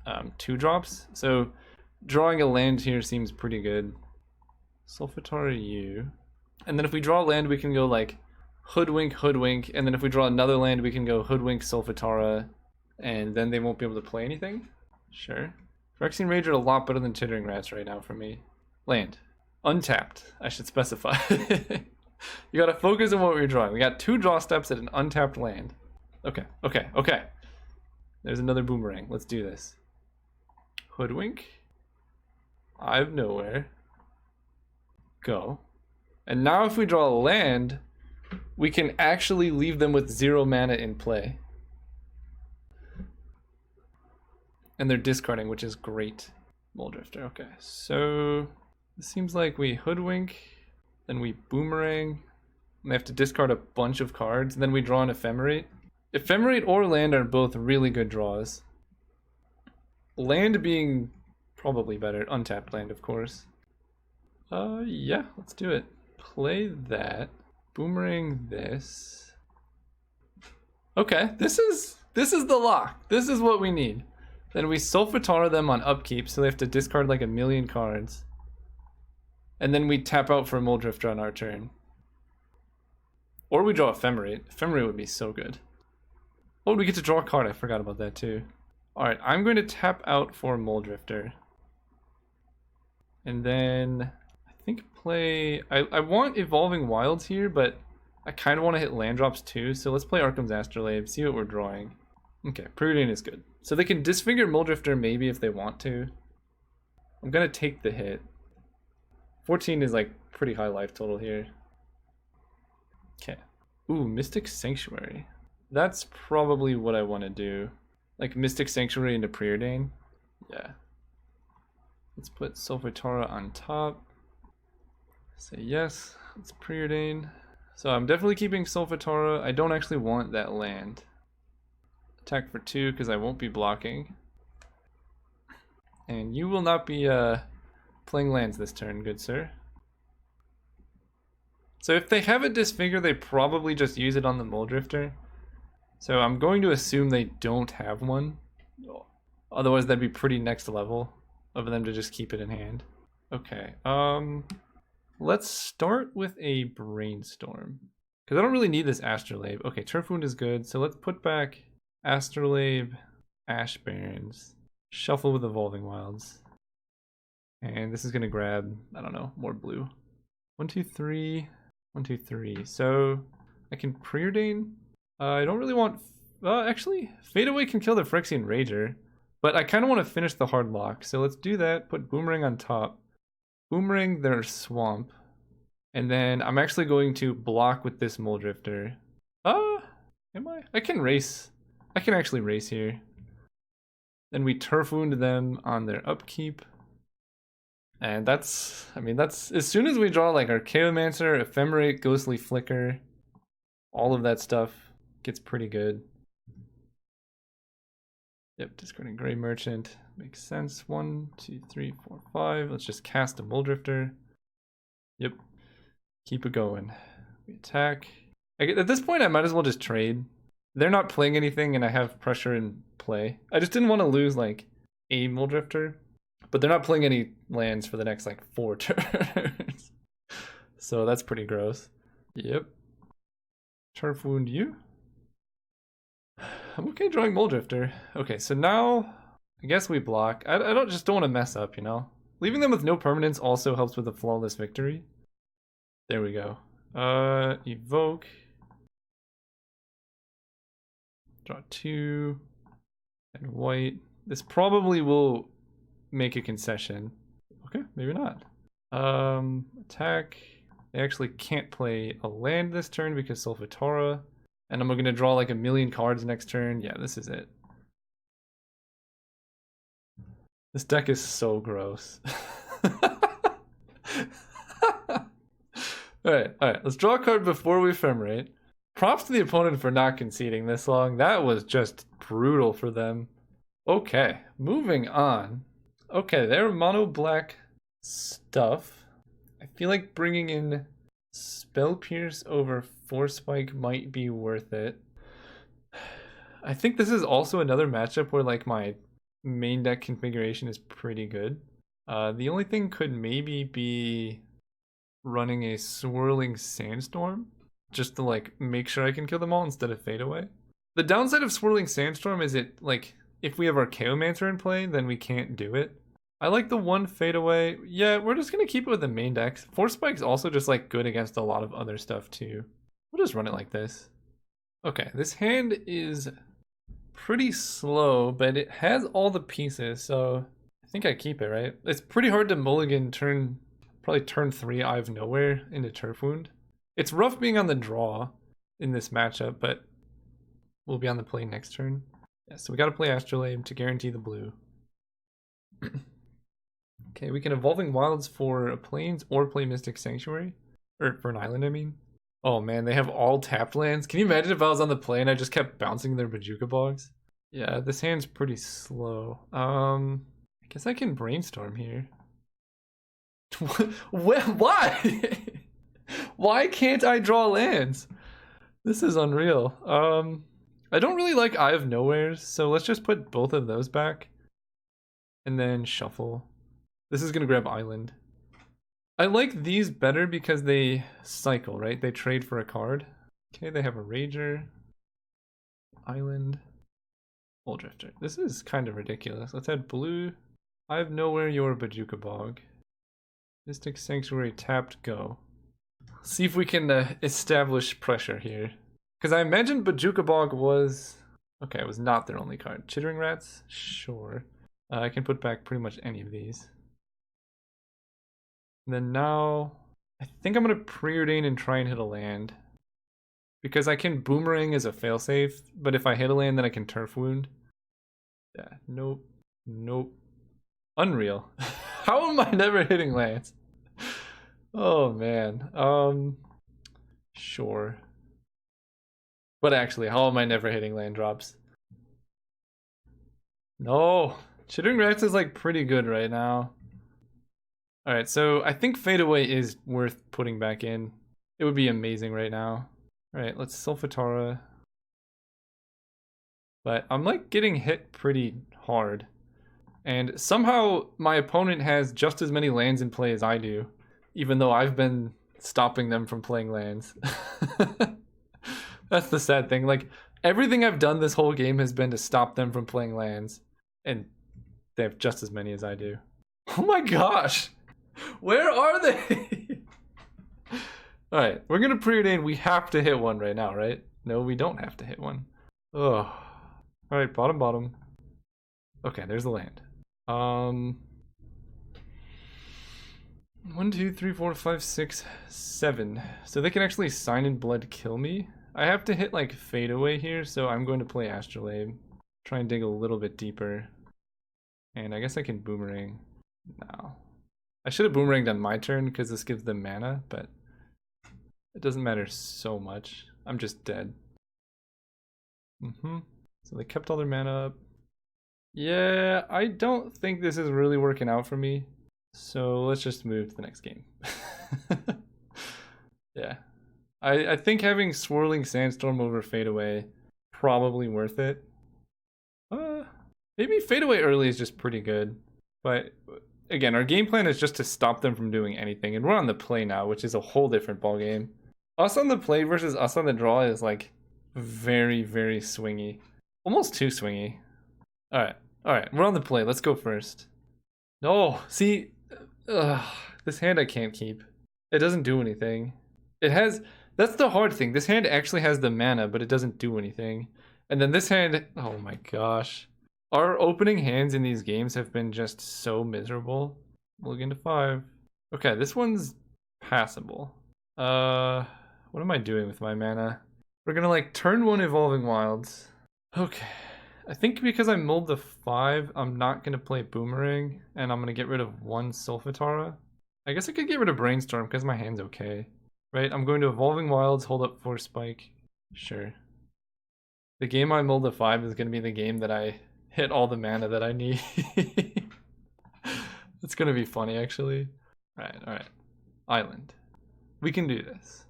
2-drops. So drawing a land here seems pretty good. Solfatara U. And then if we draw a land, we can go like Hoodwink, Hoodwink. And then if we draw another land, we can go Hoodwink, Solfatara. And then they won't be able to play anything? Sure. Phyrexian Rager a lot better than Chittering Rats right now for me. Land. Untapped, I should specify. You gotta focus on what we're drawing. We got 2 draw steps at an untapped land. Okay, okay, okay. There's another Boomerang. Let's do this. Hoodwink. I have Nowhere. Go. And now if we draw a land, we can actually leave them with 0 mana in play. And they're discarding, which is great. Muldrifter, okay. So it seems like we Hoodwink, then we Boomerang, and they have to discard a bunch of cards, and then we draw an Ephemerate. Ephemerate or land are both really good draws. Land being probably better. Untapped land, of course. Yeah, let's do it. Play that. Boomerang this. Okay, this is the lock. This is what we need. Then we Solfatara them on upkeep, so they have to discard like a million cards. And then we tap out for a Muldrifter on our turn. Or we draw Ephemerate. Ephemerate would be so good. Oh, we get to draw a card. I forgot about that too. Alright, I'm going to tap out for Muldrifter. And then I think play... I want Evolving Wilds here, but I kind of want to hit land drops too. So let's play Arkham's Astrolabe, see what we're drawing. Okay, Preordain is good. So they can disfigure Muldrifter maybe if they want to. I'm going to take the hit. 14 is like pretty high life total here. Okay. Ooh, Mystic Sanctuary. That's probably what I want to do. Like Mystic Sanctuary into Preordain. Yeah. Let's put Solfatara on top. Say yes. Let's Preordain. So I'm definitely keeping Solfatara. I don't actually want that land. Attack for 2 because I won't be blocking. And you will not be playing lands this turn, good sir. So if they have a Disfigure, they probably just use it on the Muldrifter. So I'm going to assume they don't have one. Otherwise that'd be pretty next level of them to just keep it in hand. Okay, let's start with a Brainstorm. Because I don't really need this Astrolabe. Okay, Turf Wound is good, so let's put back Astrolabe, Ash Barrens, shuffle with Evolving Wilds. And this is gonna grab, I don't know, more blue. 1, 2, 3, 1, 2, 3. So I can preordain. I don't really want, actually, Fade Away can kill the Phyrexian Rager, but I kind of want to finish the hard lock. So let's do that. Put Boomerang on top. Boomerang their Swamp. And then I'm actually going to block with this Mole Drifter. Am I? I can race. I can actually race here. Then we Turf Wound them on their upkeep. And that's, I mean, that's, as soon as we draw like our Chaomancer, Ephemerate, Ghostly Flicker, all of that stuff gets pretty good. Yep, discarding Gray Merchant. Makes sense. 1, 2, 3, 4, 5. Let's just cast a Mole Drifter. Yep. Keep it going. We attack. At this point, I might as well just trade. They're not playing anything and I have pressure in play. I just didn't want to lose like a Mole Drifter. But they're not playing any lands for the next like 4 turns. So that's pretty gross. Yep. Turf Wound you. I'm okay drawing Mole Drifter. Okay, so now I guess we block. I don't want to mess up, you know? Leaving them with no permanence also helps with a flawless victory. There we go. Evoke. Draw 2. And white. This probably will make a concession. Okay, maybe not. Attack. They actually can't play a land this turn because Solfatara. And I'm gonna draw like a million cards next turn. Yeah, this is it. This deck is so gross. Alright, let's draw a card before we Ephemerate. Props to the opponent for not conceding this long. That was just brutal for them. Okay, moving on. Okay, they're mono black stuff. I feel like bringing in Spell Pierce over Force Spike might be worth it. I think this is also another matchup where like my main deck configuration is pretty good. The only thing could maybe be running a Swirling Sandstorm just to like make sure I can kill them all instead of Fade Away. The downside of Swirling Sandstorm is it like if we have our Chaomancer in play, then we can't do it. I like the one Fade Away. Yeah, we're just gonna keep it with the main decks. Force Spike's also just like good against a lot of other stuff too. We'll just run it like this. Okay, this hand is pretty slow, but it has all the pieces, so I think I keep it, right? It's pretty hard to mulligan probably turn 3 Eye of Nowhere into Turf Wound. It's rough being on the draw in this matchup, but we'll be on the play next turn. Yeah, so we gotta play Astrolabe to guarantee the blue. Okay, we can Evolving Wilds for a Plains or play Mystic Sanctuary. Or for an island, I mean. Oh man, they have all tapped lands. Can you imagine if I was on the play and I just kept bouncing their Bajuka Bogs? Yeah, this hand's pretty slow. I guess I can Brainstorm here. Why? Why can't I draw lands? This is unreal. I don't really like Eye of Nowheres, so let's just put both of those back. And then shuffle. This is gonna grab Island. I like these better because they cycle, right? They trade for a card. Okay, they have a Rager. Island. Mole Drifter. This is kind of ridiculous. Let's add blue. I have nowhere your Bajuka Bog. Mystic Sanctuary tapped, go. See if we can establish pressure here. Because I imagine Bajuka Bog was... Okay, it was not their only card. Chittering Rats? Sure. I can put back pretty much any of these. And then now... I think I'm going to preordain and try and hit a land. Because I can Boomerang as a failsafe, but if I hit a land, then I can Turf Wound. Yeah, nope. Nope. Unreal. How am I never hitting lands? Oh man. Sure. But actually, how am I never hitting land drops? No. Chittering Rats is like pretty good right now. Alright, so I think Fade Away is worth putting back in. It would be amazing right now. Alright, let's Solfatara. But I'm like getting hit pretty hard. And somehow my opponent has just as many lands in play as I do, even though I've been stopping them from playing lands. That's the sad thing. Like, everything I've done this whole game has been to stop them from playing lands, and they have just as many as I do. Oh my gosh! Where are they? Alright, we're gonna preordain. We have to hit one right now, right? No, we don't have to hit one. Ugh. Alright, bottom. Okay, there's the land. 1, 2, 3, 4, 5, 6, 7. So they can actually Sign in Blood kill me. I have to hit like Fade Away here, so I'm going to play Astrolabe. Try and dig a little bit deeper. And I guess I can Boomerang. No. I should have Boomeranged on my turn because this gives them mana, but it doesn't matter so much. I'm just dead. So they kept all their mana up. Yeah, I don't think this is really working out for me. So let's just move to the next game. Yeah. I think having Swirling Sandstorm over Fade Away probably worth it. Maybe Fade Away early is just pretty good. But again, our game plan is just to stop them from doing anything. And we're on the play now, which is a whole different ballgame. Us on the play versus us on the draw is like very, very swingy. Almost too swingy. Alright, we're on the play. Let's go first. No, see, this hand I can't keep. It doesn't do anything. It has, that's the hard thing. This hand actually has the mana, but it doesn't do anything. And then this hand, oh my gosh. Our opening hands in these games have been just so miserable. Look into 5. Okay, this one's passable. What am I doing with my mana? We're gonna like turn 1 Evolving Wilds. Okay. I think because I mulled the 5, I'm not gonna play Boomerang, and I'm gonna get rid of 1 Solfatara. I guess I could get rid of Brainstorm because my hand's okay. Right, I'm going to Evolving Wilds, hold up for Spike. Sure. The game I mulled the 5 is gonna be the game that I hit all the mana that I need. It's gonna be funny, actually. Alright. Island. We can do this.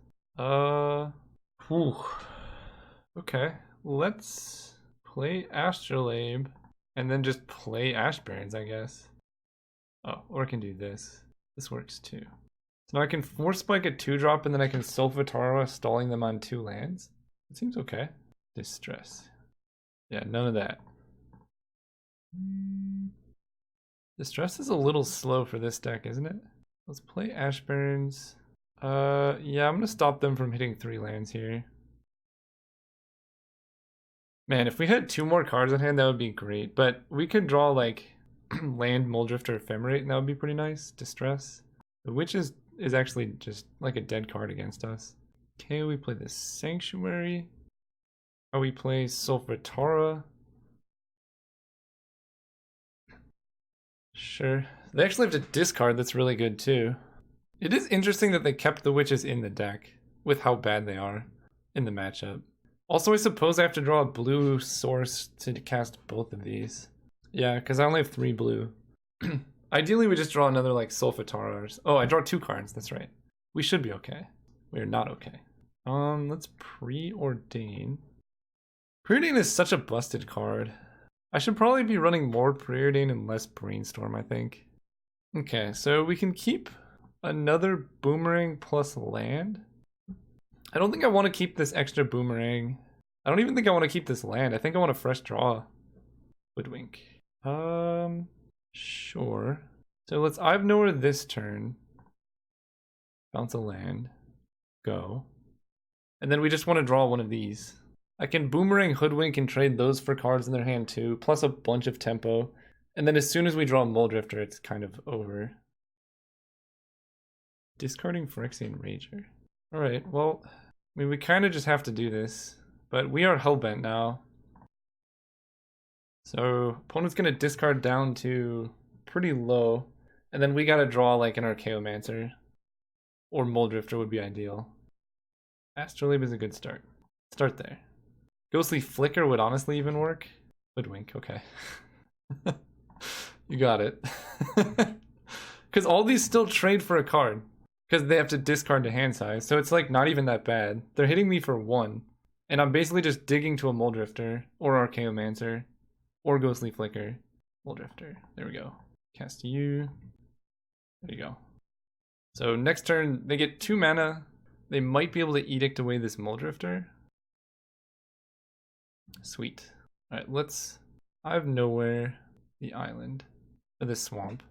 Okay, let's play Astrolabe and then just play Ash Barrens, I guess. Oh, or I can do this. This works too. So now I can Force Spike a 2-drop and then I can Solfatara, stalling them on 2 lands. It seems okay. Distress. Yeah, none of that. Distress is a little slow for this deck, isn't it? Let's play Ash Barrens. Yeah, I'm gonna stop them from hitting 3 lands here. Man, if we had 2 more cards in hand, that would be great. But we could draw like land, Muldrift, or Ephemerate, and that would be pretty nice. Distress. The Witch is actually just like a dead card against us. Okay, we play this Sanctuary. Or we play Solfatara. Sure. They actually have to discard, that's really good too. It is interesting that they kept the Witches in the deck with how bad they are in the matchup. Also, I suppose I have to draw a blue source to cast both of these. Yeah, because I only have 3 blue. Ideally, we just draw another like Solfatara. Oh, I draw 2 cards, that's right. We should be okay. We are not okay. Let's preordain. Preordain is such a busted card. I should probably be running more Preordain and less Brainstorm, I think. Okay, so we can keep another Boomerang plus land. I don't think I want to keep this extra Boomerang. I don't even think I want to keep this land. I think I want a fresh draw. Woodwink. Sure. So let's Ivanor this turn. Bounce a land. Go. And then we just want to draw one of these. I can Boomerang, Hoodwink, and trade those for cards in their hand too, plus a bunch of tempo. And then as soon as we draw Muldrifter, it's kind of over. Discarding Phyrexian Rager. Alright, well, I mean, we kind of just have to do this. But we are Hellbent now. So, opponent's going to discard down to pretty low. And then we got to draw like an Archaeomancer. Or Muldrifter would be ideal. Astrolabe is a good start. Start there. Ghostly Flicker would honestly even work. Hoodwink, okay. You got it. Because all these still trade for a card. Because they have to discard to hand size. So it's like not even that bad. They're hitting me for 1. And I'm basically just digging to a Muldrifter. Or Archaeomancer. Or Ghostly Flicker. Muldrifter. There we go. Cast you. There you go. So next turn, they get 2 mana. They might be able to Edict away this Muldrifter. Sweet. Alright, let's... I have nowhere the island. Or the swamp.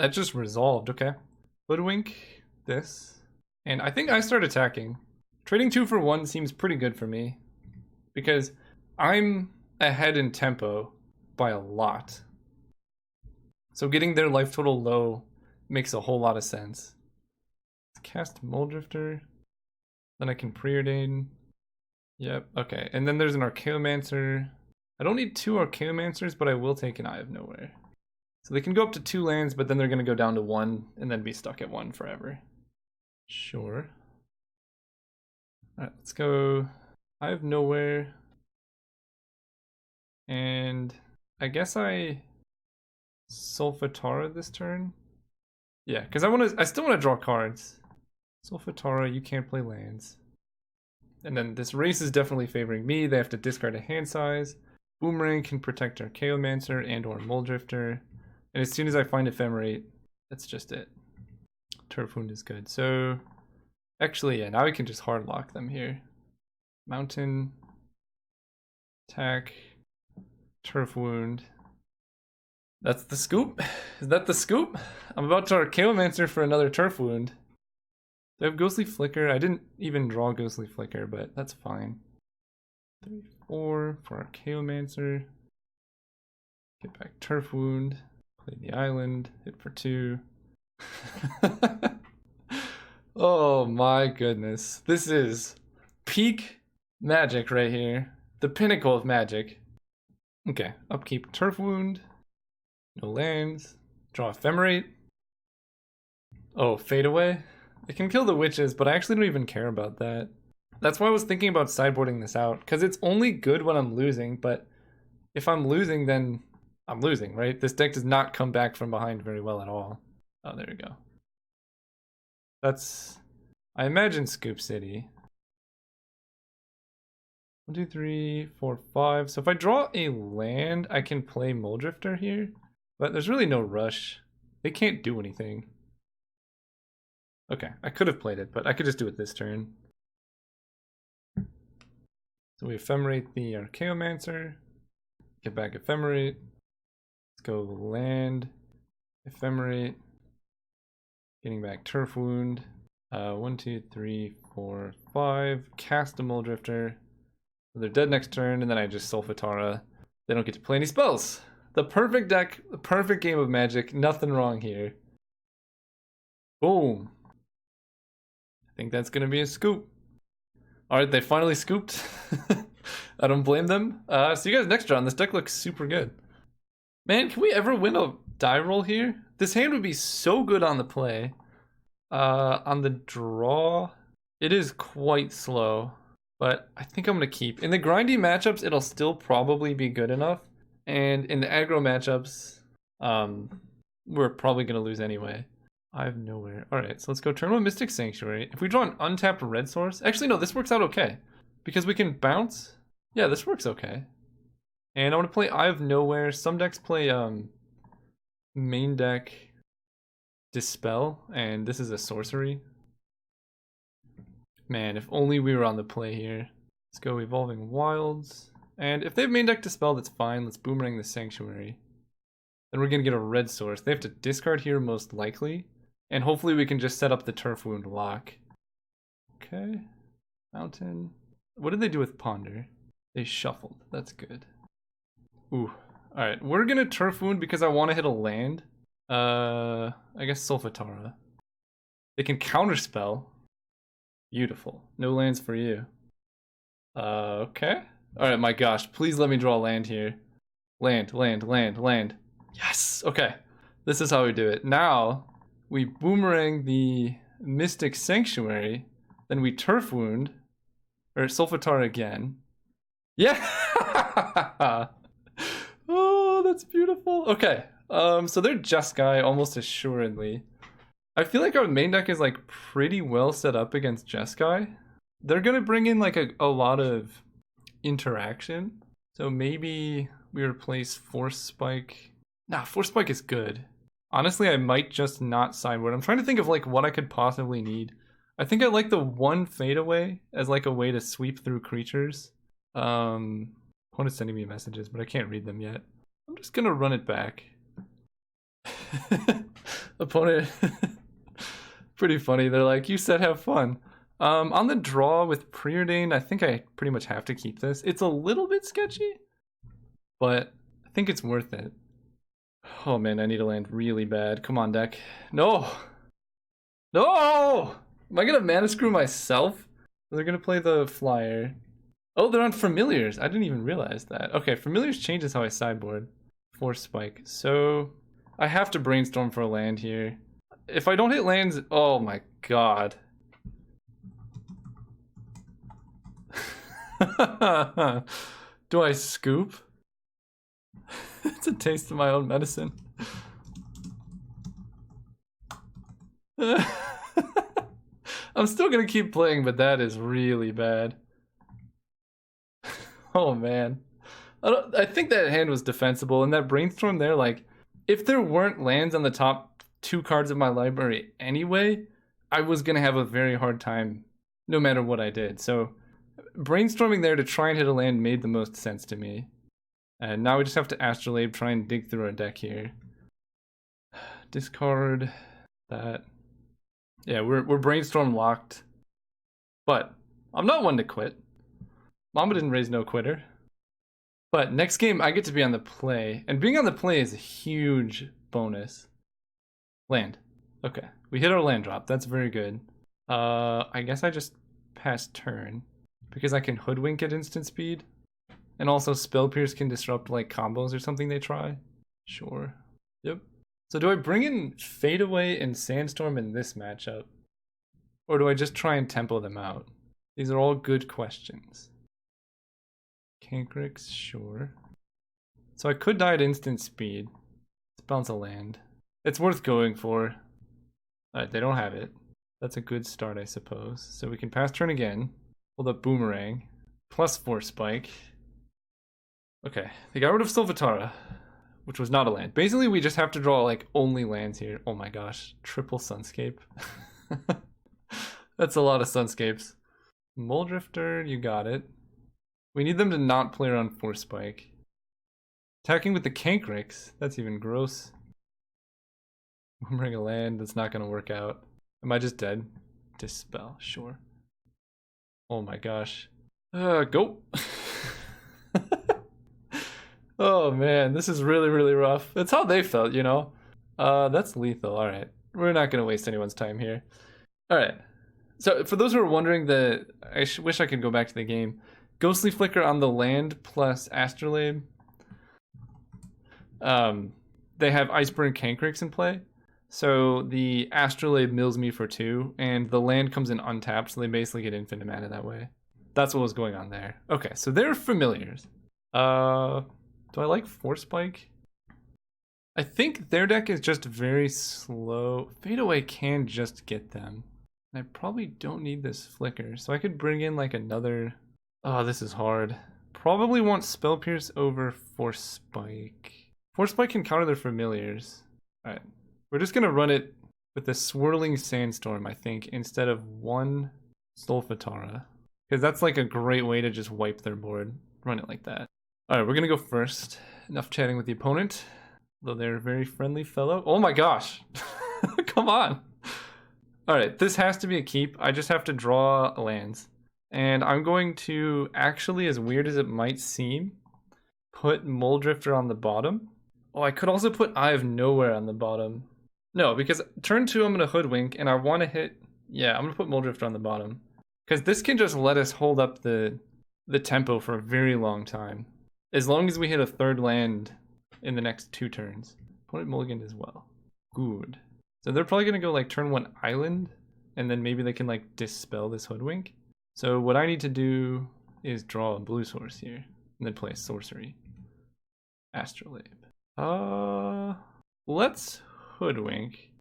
That just resolved, okay. Hoodwink this. And I think I start attacking. Trading 2 for 1 seems pretty good for me. Because I'm ahead in tempo by a lot. So getting their life total low makes a whole lot of sense. Let's cast Muldrifter. Then I can preordain. Yep, okay. And then there's an Archaeomancer. I don't need 2 Archaeomancers, but I will take an Eye of Nowhere. So they can go up to 2 lands, but then they're going to go down to 1 and then be stuck at 1 forever. Sure. Alright, let's go Eye of Nowhere. And I guess I Solfatara this turn. Yeah, because I still want to draw cards. Solfatara, you can't play lands. And then this race is definitely favoring me. They have to discard a hand size. Boomerang can protect Archaeomancer and or Muldrifter. And as soon as I find Ephemerate, that's just it. Turf Wound is good. So, actually, yeah, now we can just hard lock them here. Mountain, attack, Turf Wound. That's the scoop? Is that the scoop? I'm about to Archaeomancer for another Turf Wound. Do I have Ghostly Flicker? I didn't even draw Ghostly Flicker, but that's fine. 3, 4 for Archaeomancer. Get back Turf Wound. Play the island. Hit for 2. Oh my goodness. This is peak Magic right here. The pinnacle of Magic. Okay, upkeep Turf Wound. No lands. Draw Ephemerate. Oh, Fade Away. It can kill the witches, but I actually don't even care about that. That's why I was thinking about sideboarding this out, because it's only good when I'm losing, but if I'm losing, then I'm losing, right? This deck does not come back from behind very well at all. Oh, there we go. That's, I imagine, Scoop City. 1, 2, 3, 4, 5. So if I draw a land, I can play Muldrifter here, but there's really no rush. They can't do anything. Okay, I could have played it, but I could just do it this turn. So we Ephemerate the Archaeomancer. Get back Ephemerate. Let's go land. Ephemerate. Getting back Turf Wound. 1, 2, 3, 4, 5. Cast a Muldrifter. They're dead next turn, and then I just Solfatara. They don't get to play any spells. The perfect deck, the perfect game of Magic. Nothing wrong here. Boom. I think that's gonna be a scoop. Alright, they finally scooped. I don't blame them. See you guys next round. This deck looks super good. Man, can we ever win a die roll here? This hand would be so good on the play. On the draw, it is quite slow, but I think I'm gonna keep. In the grindy matchups, it'll still probably be good enough. And in the aggro matchups, we're probably gonna lose anyway. I have nowhere. Alright, so let's go turn 1 Mystic Sanctuary. If we draw an untapped red source, actually no, this works out okay. Because we can bounce. Yeah, this works okay. And I want to play Eye of Nowhere. Some decks play main deck Dispel, and this is a sorcery. Man, if only we were on the play here. Let's go Evolving Wilds. And if they have main deck Dispel, that's fine. Let's Boomerang the Sanctuary. Then we're gonna get a red source. They have to discard here most likely. And hopefully we can just set up the Turf Wound lock. Okay. Mountain. What did they do with Ponder? They shuffled. That's good. Ooh. Alright, we're gonna Turf Wound because I want to hit a land. I guess Solfatara. They can counterspell. Beautiful. No lands for you. Okay. Alright, my gosh. Please let me draw a land here. Land, land, land, land. Yes! Okay. This is how we do it. Now, we Boomerang the Mystic Sanctuary. Then we Turf Wound. Or Solfatara again. Yeah! Oh, that's beautiful. Okay. So they're Jeskai almost assuredly. I feel like our main deck is like pretty well set up against Jeskai. They're gonna bring in like a lot of interaction. So maybe we replace Force Spike. Nah, Force Spike is good. Honestly, I might just not sideboard. I'm trying to think of like what I could possibly need. I think I like the 1 Fade Away as like a way to sweep through creatures. Opponent's sending me messages, but I can't read them yet. I'm just gonna run it back. Opponent, pretty funny. They're like, you said have fun. On the draw with preordained, I think I pretty much have to keep this. It's a little bit sketchy, but I think it's worth it. Oh man, I need to land really bad. Come on, deck. No! No! Am I gonna mana screw myself? They're gonna play the flyer. Oh, they're on familiars. I didn't even realize that. Okay, familiars changes how I sideboard. Force spike. So I have to brainstorm for a land here. If I don't hit lands, oh my god. Do I scoop? It's a taste of my own medicine. I'm still gonna keep playing, but that is really bad. Oh man. I think that hand was defensible, and that brainstorm there, like, if there weren't lands on the top 2 cards of my library anyway, I was gonna have a very hard time no matter what I did. So brainstorming there to try and hit a land made the most sense to me. And now we just have to Astrolabe, try and dig through our deck here. Discard that. Yeah, we're brainstorm locked. But I'm not one to quit. Mama didn't raise no quitter. But next game I get to be on the play, and being on the play is a huge bonus. Land. Okay, we hit our land drop. That's very good. I guess I just pass turn because I can hoodwink at instant speed. And also Spell Pierce can disrupt like combos or something they try. Sure. Yep. So do I bring in Fade Away and Sandstorm in this matchup? Or do I just try and tempo them out? These are all good questions. Cankrix, sure. So I could die at instant speed. Let's bounce a land. It's worth going for. Alright, they don't have it. That's a good start, I suppose. So we can pass turn again. Hold up Boomerang. Plus 4 spike. Okay, they got rid of Sylvatara, which was not a land. Basically, we just have to draw like only lands here. Oh my gosh, triple Sunscape. That's a lot of Sunscapes. Muldrifter, you got it. We need them to not play around 4 spike. Attacking with the Cankrix, that's even gross. Bring a land, that's not gonna work out. Am I just dead? Dispel, sure. Oh my gosh. Go! Oh man, this is really, really rough. That's how they felt, you know? That's lethal, alright. We're not gonna waste anyone's time here. Alright. So, for those who are wondering, I wish I could go back to the game. Ghostly Flicker on the land plus Astrolabe. They have Iceburn Cankrix in play. So, the Astrolabe mills me for 2, and the land comes in untapped, so they basically get infinite mana that way. That's what was going on there. Okay, so they're familiars. Do I like 4 spike? I think their deck is just very slow. Fade Away can just get them. I probably don't need this flicker, so I could bring in like another... Oh, this is hard. Probably want Spell Pierce over 4 spike. 4 spike can counter their familiars. Alright, we're just gonna run it with the Swirling Sandstorm, I think, instead of 1 Solfatara. Because that's like a great way to just wipe their board. Run it like that. Alright, we're gonna go first. Enough chatting with the opponent. Though they're a very friendly fellow. Oh my gosh! Come on! Alright, this has to be a keep. I just have to draw lands. And I'm going to, actually, as weird as it might seem, put Muldrifter on the bottom. Oh, I could also put Eye of Nowhere on the bottom. No, because turn 2 I'm gonna hoodwink, and I want to hit... Yeah, I'm gonna put Muldrifter on the bottom. Because this can just let us hold up the tempo for a very long time. As long as we hit a 3rd land in the next 2 turns. Opponent mulligan as well. Good. So they're probably going to go like turn 1 island, and then maybe they can like dispel this hoodwink. So what I need to do is draw a blue source here, and then play a sorcery. Astrolabe. Let's hoodwink.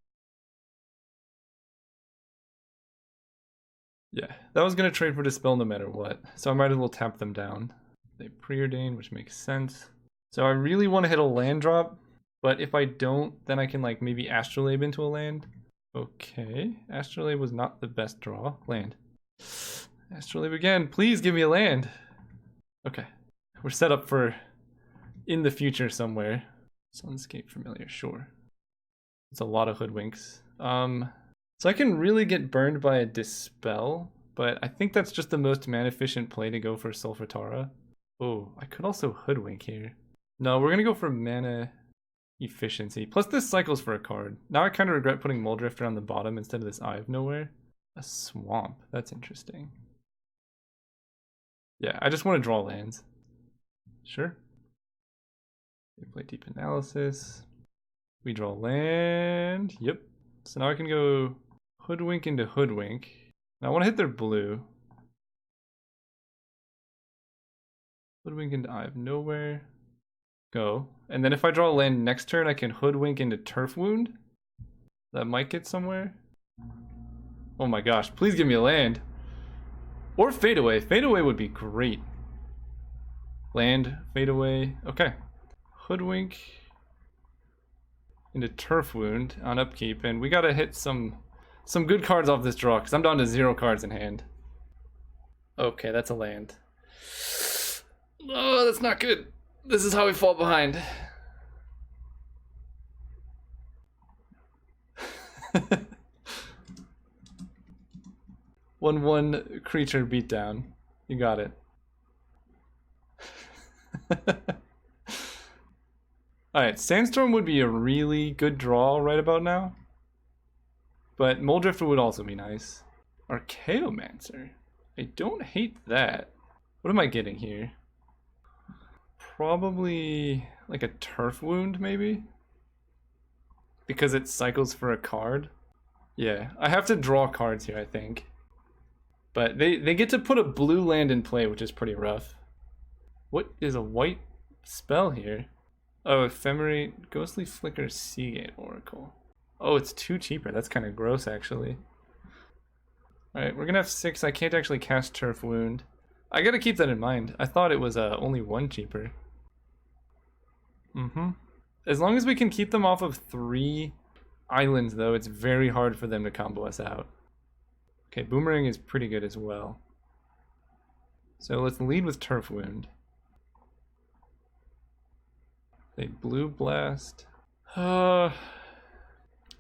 Yeah, that was going to trade for dispel no matter what, so I might as well tap them down. They preordain, which makes sense. So I really want to hit a land drop, but if I don't, then I can like maybe Astrolabe into a land. Okay, Astrolabe was not the best draw. Land. Astrolabe again, please give me a land. Okay, we're set up for in the future somewhere. Sunscape familiar, sure. It's a lot of hoodwinks. So I can really get burned by a Dispel, but I think that's just the most mana efficient play to go for Solfatara. Oh, I could also hoodwink here. No, we're gonna go for mana efficiency. Plus this cycles for a card. Now I kind of regret putting Muldrifter on the bottom instead of this Eye of Nowhere. A swamp, that's interesting. Yeah, I just want to draw lands. Sure. We play Deep Analysis. We draw land. Yep. So now I can go Hoodwink into Hoodwink. Now I want to hit their blue. Hoodwink into Eye of Nowhere. Go. And then if I draw a land next turn, I can Hoodwink into Turf Wound. That might get somewhere. Oh my gosh, please give me a land. Or Fade Away. Fade Away would be great. Land, Fade Away. Okay. Hoodwink into Turf Wound on upkeep, and we gotta hit some good cards off this draw, because I'm down to 0 cards in hand. Okay, that's a land. Oh, that's not good. This is how we fall behind. 1/1 creature beatdown. You got it. Alright, Sandstorm would be a really good draw right about now. But Muldrifter would also be nice. Archaeomancer. I don't hate that. What am I getting here? Probably like a Turf Wound, maybe? Because it cycles for a card? Yeah, I have to draw cards here, I think. But they get to put a blue land in play, which is pretty rough. What is a white spell here? Oh, Ephemerate, Ghostly Flicker, Seagate Oracle. Oh, it's 2 cheaper. That's kind of gross, actually. Alright, we're gonna have 6. I can't actually cast Turf Wound. I gotta keep that in mind. I thought it was only 1 cheaper. As long as we can keep them off of 3 islands, though, it's very hard for them to combo us out. Okay, Boomerang is pretty good as well. So let's lead with Turf Wound. They Blue Blast.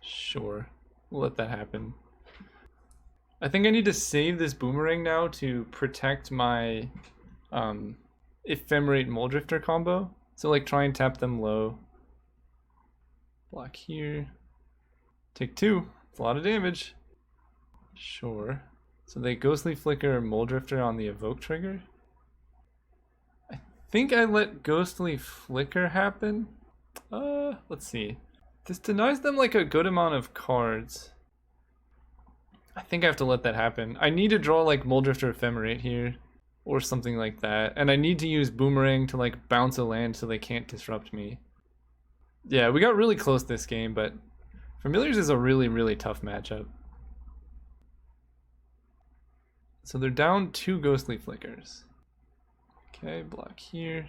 Sure. We'll let that happen. I think I need to save this Boomerang now to protect my Ephemerate Muldrifter combo. So like try and tap them low. Block here. Take 2. It's a lot of damage. Sure. So they Ghostly Flicker Muldrifter on the evoke trigger. I think I let Ghostly Flicker happen. Let's see. This denies them like a good amount of cards. I think I have to let that happen. I need to draw like Muldrifter Ephemerate here. Or something like that. And I need to use Boomerang to like bounce a land so they can't disrupt me. Yeah, we got really close this game, but Familiars is a really, really tough matchup. So they're down 2 Ghostly Flickers. Okay, block here.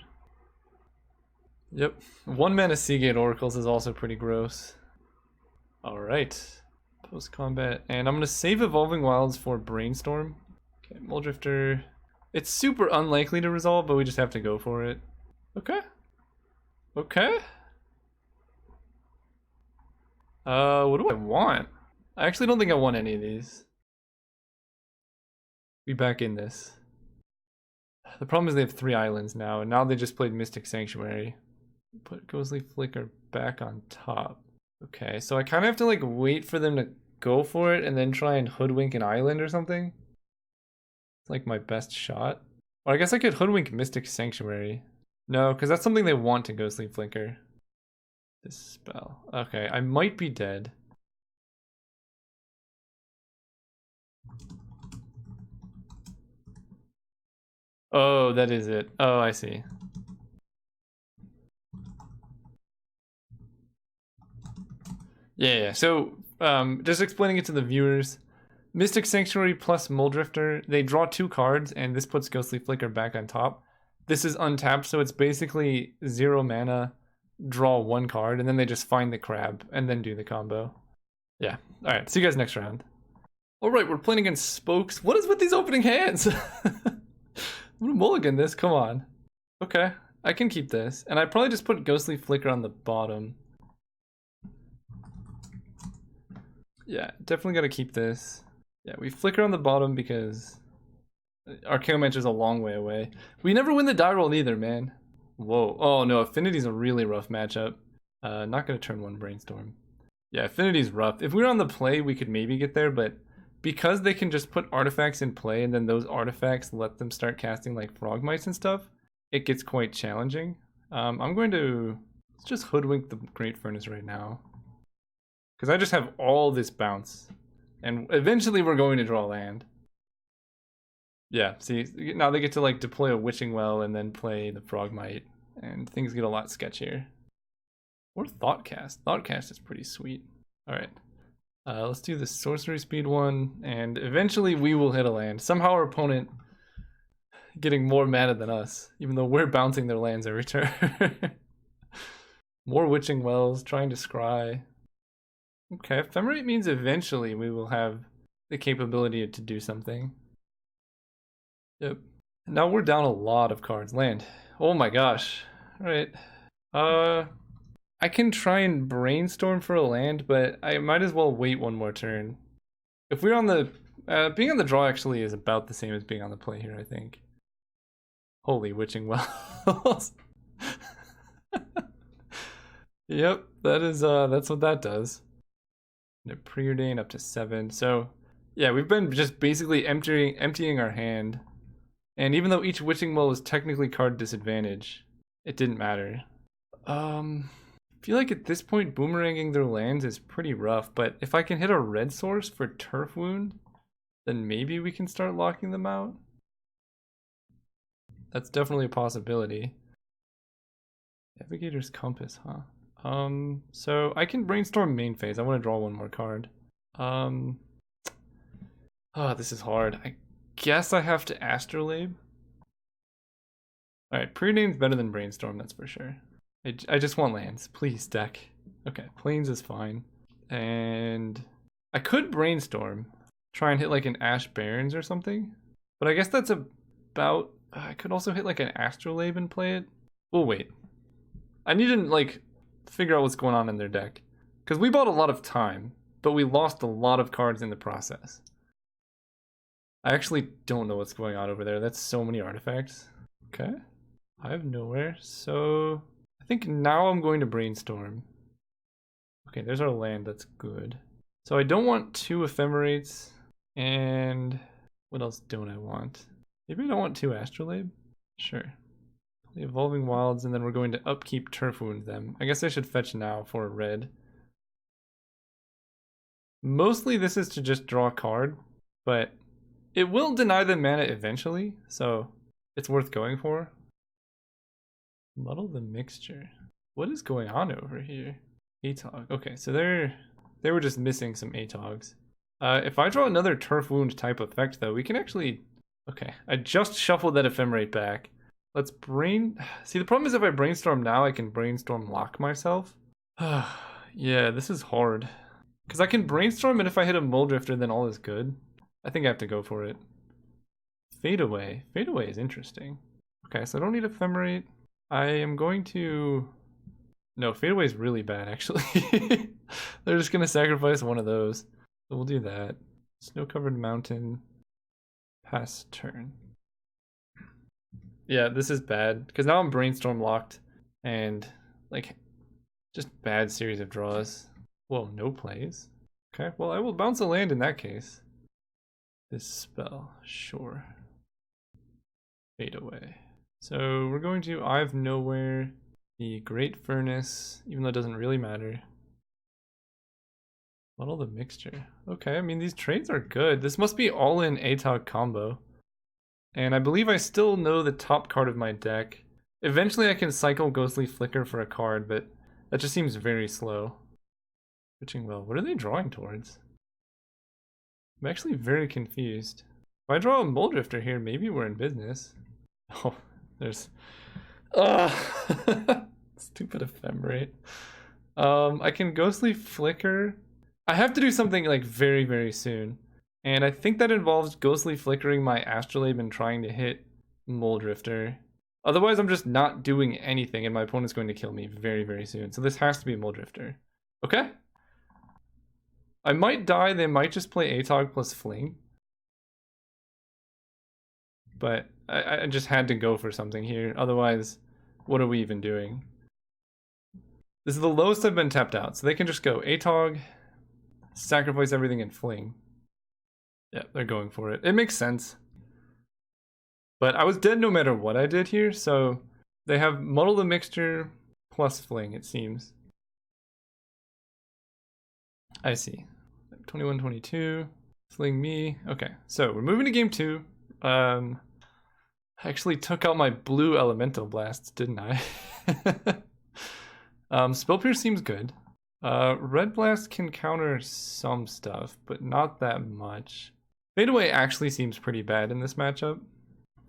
Yep. 1 mana Seagate Oracles is also pretty gross. Alright. Post combat. And I'm going to save Evolving Wilds for Brainstorm. Okay, Muldrifter. It's super unlikely to resolve, but we just have to go for it. Okay. Okay. What do I want? I actually don't think I want any of these. Be back in this. The problem is they have 3 islands now, and now they just played Mystic Sanctuary. Put Ghostly Flicker back on top. Okay, so I kind of have to like wait for them to go for it and then try and hoodwink an island or something. It's like my best shot. Or I guess I could hoodwink Mystic Sanctuary. No, because that's something they want to Ghostly Flicker. This spell. Okay, I might be dead. Oh, that is it. Oh, I see. Yeah. So, just explaining it to the viewers. Mystic Sanctuary plus Muldrifter, they draw 2 cards, and this puts Ghostly Flicker back on top. This is untapped, so it's basically 0 mana, draw 1 card, and then they just find the crab, and then do the combo. Yeah. Alright, see you guys next round. Alright, we're playing against Spokes. What is with these opening hands? I'm gonna mulligan this, come on. Okay, I can keep this. And I probably just put Ghostly Flicker on the bottom. Yeah, definitely got to keep this. Yeah, we flicker on the bottom because our Chaomancer's a long way away. We never win the die roll either, man. Whoa. Oh no, Affinity's a really rough matchup. Not gonna turn one Brainstorm. Yeah, Affinity's rough. If we were on the play, we could maybe get there, but because they can just put artifacts in play and then those artifacts let them start casting like Frogmites and stuff, it gets quite challenging. I'm going to just hoodwink the Great Furnace right now. Because I just have all this bounce. And eventually we're going to draw land. Yeah, see, now they get to like deploy a Witching Well and then play the Frogmite. And things get a lot sketchier. Or Thoughtcast. Thoughtcast is pretty sweet. Alright. Let's do the sorcery speed one, and eventually we will hit a land. Somehow our opponent getting more mana than us, even though we're bouncing their lands every turn. More Witching Wells, trying to scry. Okay, Ephemerate means eventually we will have the capability to do something. Yep. Now we're down a lot of cards. Land. Oh my gosh. Alright. I can try and brainstorm for a land, but I might as well wait one more turn. If we're on the... being on the draw actually is about the same as being on the play here, I think. Holy Witching Wells. Yep, that is, that's what that does. And a preordain up to 7. So, yeah, we've been just basically emptying our hand. And even though each Witching Well was technically card disadvantage, it didn't matter. I feel like at this point boomeranging their lands is pretty rough, but if I can hit a red source for Turf Wound, then maybe we can start locking them out. That's definitely a possibility. Navigator's Compass, huh? So I can brainstorm main phase. I want to draw one more card. Oh, this is hard. I guess I have to Astrolabe. Alright, Preordain's better than Brainstorm, that's for sure. I just want lands. Please, deck. Okay, Plains is fine. And I could Brainstorm. Try and hit like an Ash Barrens or something. But I guess that's about... I could also hit like an Astrolabe and play it. We'll wait. I need to like figure out what's going on in their deck. Because we bought a lot of time, but we lost a lot of cards in the process. I actually don't know what's going on over there. That's so many artifacts. Okay. I have nowhere, so... I think now I'm going to Brainstorm. Okay, there's our land, that's good. So I don't want 2 Ephemerates, and what else don't I want? Maybe I don't want 2 Astrolabe? Sure. The Evolving Wilds, and then we're going to upkeep Turf Wound them. I guess I should fetch now for a red. Mostly this is to just draw a card, but it will deny them mana eventually, so it's worth going for. Muddle the Mixture. What is going on over here? Atog. Okay, so they were just missing some Atogs. If I draw another Turf Wound type effect though, we can actually... Okay, I just shuffled that Ephemerate back. Let's See, the problem is if I Brainstorm now, I can Brainstorm lock myself. Yeah, this is hard. Because I can Brainstorm, and if I hit a Muldrifter, then all is good. I think I have to go for it. Fade Away. Fade Away is interesting. Okay, so I don't need Ephemerate. I am going to... No, Fade Away is really bad, actually. They're just going to sacrifice one of those. So we'll do that. Snow-covered mountain. Pass turn. Yeah, this is bad. Because now I'm Brainstorm locked. And, like, just bad series of draws. Whoa, no plays. Okay, well, I will bounce a land in that case. This spell, sure. Fade Away. So we're going to I have nowhere, the Great Furnace, even though it doesn't really matter. Muddle the Mixture. Okay, I mean these trades are good. This must be all in Atog combo. And I believe I still know the top card of my deck. Eventually I can cycle Ghostly Flicker for a card, but that just seems very slow. Witching Well, what are they drawing towards? I'm actually very confused. If I draw a Muldrifter here, maybe we're in business. Oh. There's stupid Ephemerate. I can Ghostly Flicker. I have to do something like very, very soon. And I think that involves Ghostly Flickering my Astrolabe and trying to hit Muldrifter. Otherwise I'm just not doing anything and my opponent's going to kill me very, very soon. So this has to be Muldrifter. Okay? I might die, they might just play Atog plus Fling. But I just had to go for something here. Otherwise, what are we even doing? This is the lowest I've been tapped out. So they can just go Atog, sacrifice everything and Fling. Yeah, they're going for it. It makes sense. But I was dead no matter what I did here, so they have Muddle the Mixture plus Fling, it seems. I see. 21-22. Fling me. Okay, so we're moving to game 2. I actually took out my blue elemental blasts, didn't I? Spell Pierce seems good. Red blast can counter some stuff, but not that much. Fade Away actually seems pretty bad in this matchup.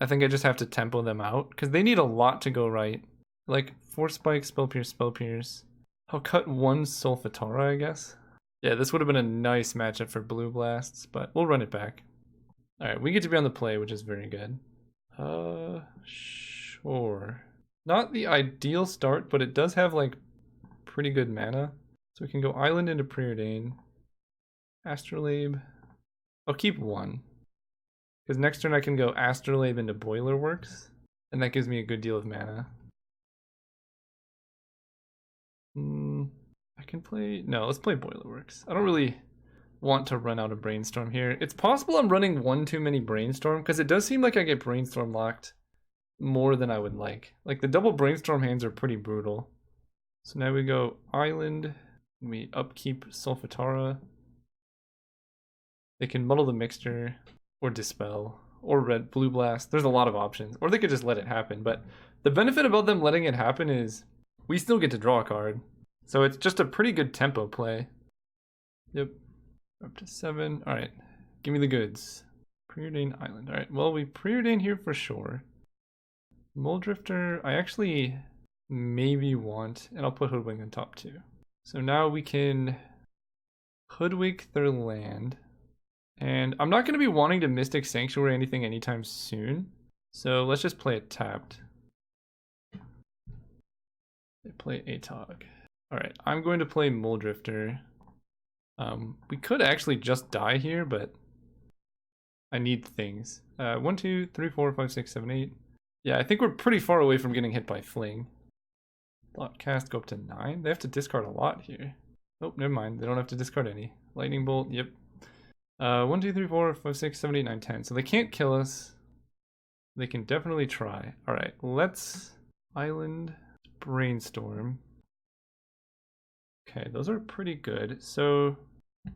I think I just have to tempo them out because they need a lot to go right. Like Force Spike, Spell Pierce, Spell Pierce. I'll cut one Solfatara, I guess. Yeah, this would have been a nice matchup for blue blasts, but we'll run it back. Alright, we get to be on the play, which is very good. Sure. Not the ideal start, but it does have like pretty good mana. So we can go Island into Preordain. Astrolabe. I'll keep one. Because next turn I can go Astrolabe into Boiler Works. And that gives me a good deal of mana. I can play... No, let's play Boiler Works. I don't really want to run out of Brainstorm here. It's possible I'm running one too many Brainstorm, because it does seem like I get Brainstorm locked more than I would like. Like, the double Brainstorm hands are pretty brutal. So now we go Island, and we upkeep Solfatara. They can Muddle the Mixture, or Dispel, or Blue Blast. There's a lot of options. Or they could just let it happen, but the benefit about them letting it happen is we still get to draw a card. So it's just a pretty good tempo play. Yep. Up to 7. Alright. Give me the goods. Preordain Island. Alright, well, we preordain here for sure. Muldrifter, I actually maybe want, and I'll put Hoodwink on top too. So now we can Hoodwink their land. And I'm not going to be wanting to Mystic Sanctuary anything anytime soon. So let's just play it tapped. They play Atog. Alright, I'm going to play Muldrifter. We could actually just die here, but I need things. 1, 2, 3, 4, 5, 6, 7, 8. Yeah, I think we're pretty far away from getting hit by Fling. Thought cast go up to 9. They have to discard a lot here. Oh, never mind. They don't have to discard any. Lightning Bolt, yep. 1, 2, 3, 4, 5, 6, 7, 8, 9, 10. So they can't kill us. They can definitely try. Alright, let's Island Brainstorm. Okay, those are pretty good. So I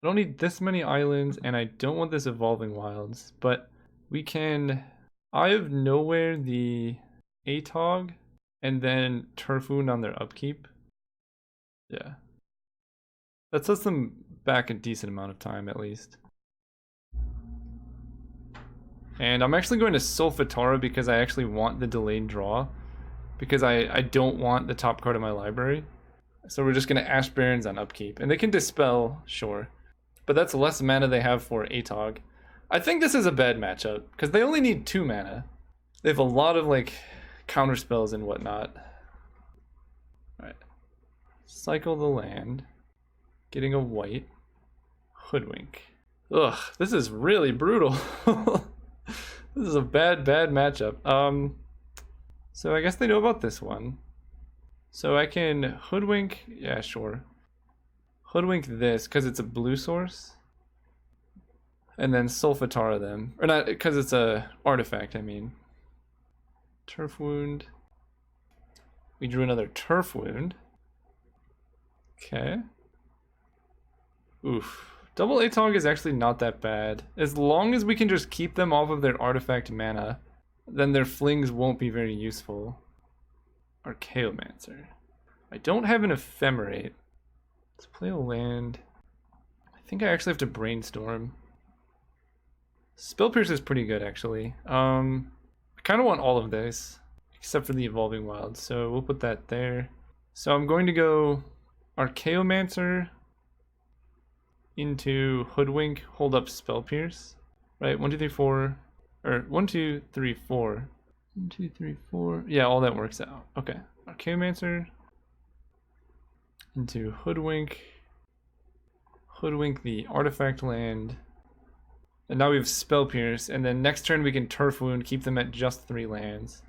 don't need this many islands, and I don't want this Evolving Wilds, but we can Eye of Nowhere the Atog and then Turf Wound on their upkeep. Yeah. That sets them back a decent amount of time at least. And I'm actually going to Solfatara because I actually want the delayed draw. Because I don't want the top card of my library. So we're just going to Ash Barrens on upkeep. And they can Dispel, sure. But that's less mana they have for Atog. I think this is a bad matchup, because they only need 2 mana. They have a lot of, like, counter spells and whatnot. Alright. Cycle the land. Getting a white. Hoodwink. Ugh, this is really brutal. This is a bad matchup. So I guess they know about this one. So I can Hoodwink, yeah, sure. Hoodwink this, because it's a blue source. And then Solfatara them. Or not, because it's a artifact, I mean. Turf Wound. We drew another Turf Wound. Okay. Oof. Double Atog is actually not that bad. As long as we can just keep them off of their artifact mana, then their flings won't be very useful. Archaeomancer. I don't have an Ephemerate. Let's play a land. I think I actually have to Brainstorm. Spell Pierce is pretty good, actually. I kind of want all of this, except for the Evolving Wilds, so we'll put that there. So I'm going to go Archaeomancer into Hoodwink, hold up Spell Pierce. Right, 1, 2, 3, 4. Or 1, 2, 3, 4. 1, 2, 3, 4. Yeah, all that works out. Okay. Archaeomancer into Hoodwink. hoodwink the artifact land. And now we have Spell Pierce, and then next turn we can Turf Wound, keep them at just 3 lands.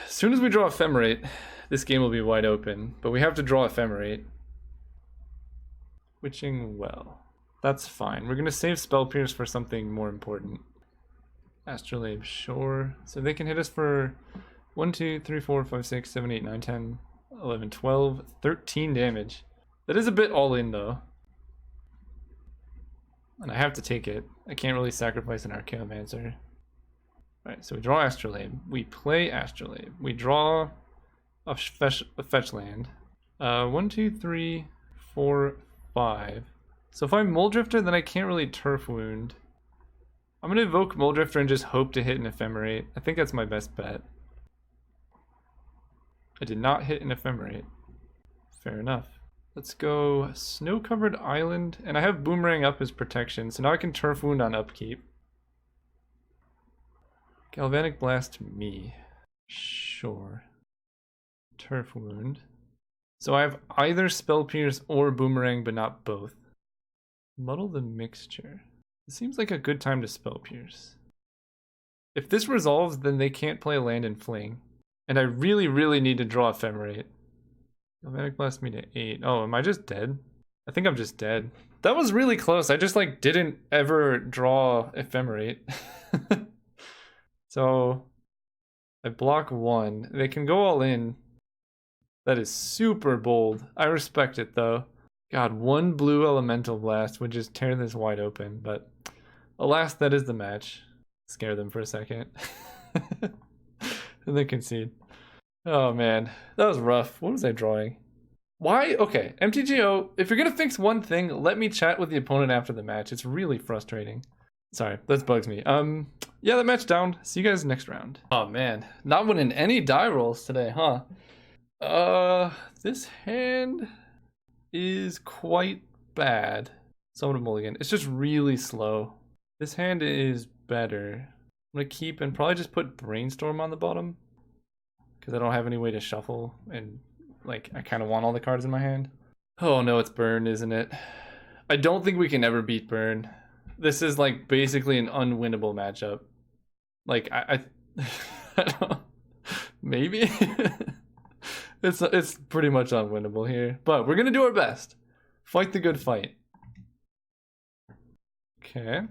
As soon as we draw Ephemerate, this game will be wide open, but we have to draw Ephemerate. Witching Well. That's fine. We're going to save Spell Pierce for something more important. Astrolabe, sure. So they can hit us for 1, 2, 3, 4, 5, 6, 7, 8, 9, 10, 11, 12, 13 damage. That is a bit all in though. And I have to take it. I can't really sacrifice an Archaeomancer. Alright, so we draw Astrolabe. We play Astrolabe. We draw a fetch land. 1, 2, 3, 4, 5. So if I'm Muldrifter, then I can't really Turf Wound. I'm going to evoke Muldrifter and just hope to hit an Ephemerate. I think that's my best bet. I did not hit an Ephemerate. Fair enough. Let's go Snow-Covered Island, and I have Boomerang up as protection, so now I can Turf Wound on upkeep. Galvanic Blast me. Sure. Turf Wound. So I have either Spell Pierce or Boomerang, but not both. Muddle the Mixture. It seems like a good time to Spell Pierce. If this resolves, then they can't play a land and fling. And I really, really need to draw Ephemerate. Galvanic Blast me to 8. Oh, am I just dead? I think I'm just dead. That was really close. I just like didn't ever draw Ephemerate. So I block 1. They can go all in. That is super bold. I respect it though. God, 1 blue Elemental Blast would just tear this wide open, but alas, that is the match. Scare them for a second. And then concede. Oh man, that was rough. What was I drawing? Why? Okay, MTGO, if you're gonna fix one thing, let me chat with the opponent after the match. It's really frustrating. Sorry, that bugs me. Yeah, that match down. See you guys next round. Oh man, not winning any die rolls today, huh? This hand is quite bad. So I'm gonna mulligan. It's just really slow. This hand is better. I'm gonna keep and probably just put Brainstorm on the bottom, because I don't have any way to shuffle, and like I kind of want all the cards in my hand. Oh no, it's Burn, isn't it? I don't think we can ever beat Burn. This is like basically an unwinnable matchup. Like I don't, maybe. It's pretty much unwinnable here, but we're gonna do our best. Fight the good fight. Okay.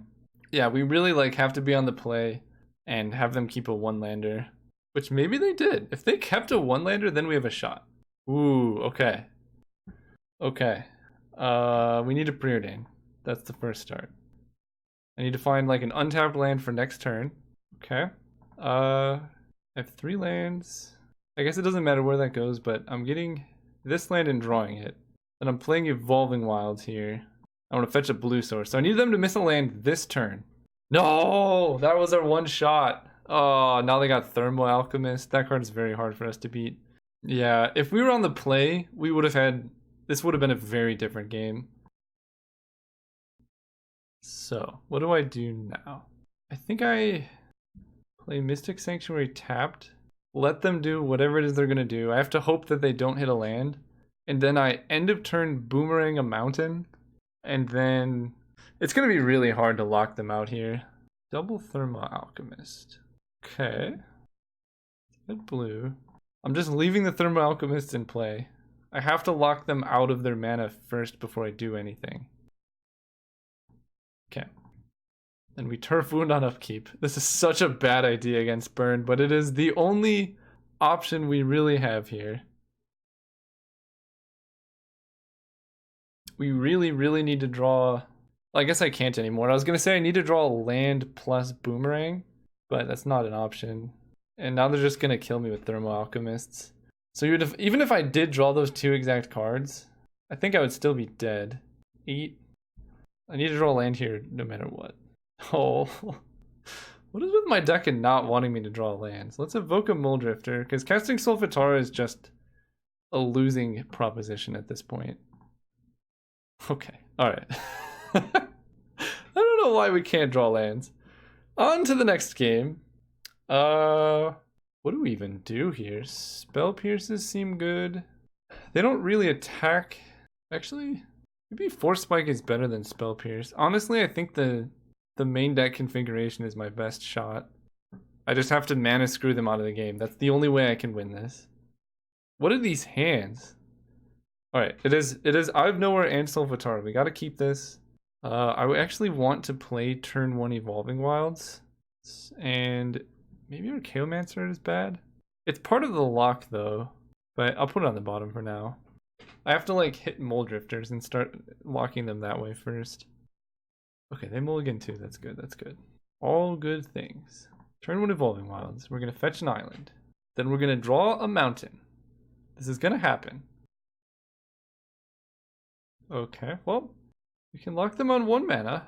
Yeah, we really like have to be on the play and have them keep a 1-lander. Which maybe they did. If they kept a 1-lander, then we have a shot. Ooh, okay. Okay. We need a Preordain. That's the first start. I need to find like an untapped land for next turn. Okay. I have 3 lands. I guess it doesn't matter where that goes, but I'm getting this land and drawing it. And I'm playing Evolving Wilds here. I want to fetch a blue source. So I need them to miss a land this turn. No! That was our one shot. Oh, now they got Thermo Alchemist. That card is very hard for us to beat. Yeah, if we were on the play, we would have had... This would have been a very different game. So, what do I do now? I think I play Mystic Sanctuary tapped. Let them do whatever it is they're going to do. I have to hope that they don't hit a land. And then I end of turn Boomerang a mountain. And then... It's going to be really hard to lock them out here. Double Thermo Alchemist. Okay. Red blue. I'm just leaving the Thermo Alchemist in play. I have to lock them out of their mana first before I do anything. Okay. And we Turf Wound on upkeep. This is such a bad idea against Burn, but it is the only option we really have here. We really, really need to draw... Well, I guess I can't anymore. I was going to say I need to draw land plus Boomerang, but that's not an option. And now they're just going to kill me with Thermo Alchemists. So even if I did draw those 2 exact cards, I think I would still be dead. 8. I need to draw land here no matter what. Oh. What is with my deck and not wanting me to draw lands? Let's evoke a Muldrifter, because casting Solfatara is just a losing proposition at this point. Okay, alright. I don't know why we can't draw lands. On to the next game. What do we even do here? Spell Pierces seem good. They don't really attack. Actually, Maybe Force Spike is better than Spell Pierce. Honestly, I think the main deck configuration is my best shot. I just have to mana screw them out of the game. That's the only way I can win this. What are these hands? Alright, it is I Have Nowhere and Solvatara. We gotta keep this. I actually want to play turn 1 Evolving Wilds. And maybe Archaeomancer is bad. It's part of the lock though, but I'll put it on the bottom for now. I have to like hit Mole Drifters and start locking them that way first. Okay, they mulligan too. That's good. That's good. All good things. Turn 1 Evolving Wilds. We're gonna fetch an island. Then we're gonna draw a mountain. This is gonna happen. Okay, well, we can lock them on 1 mana.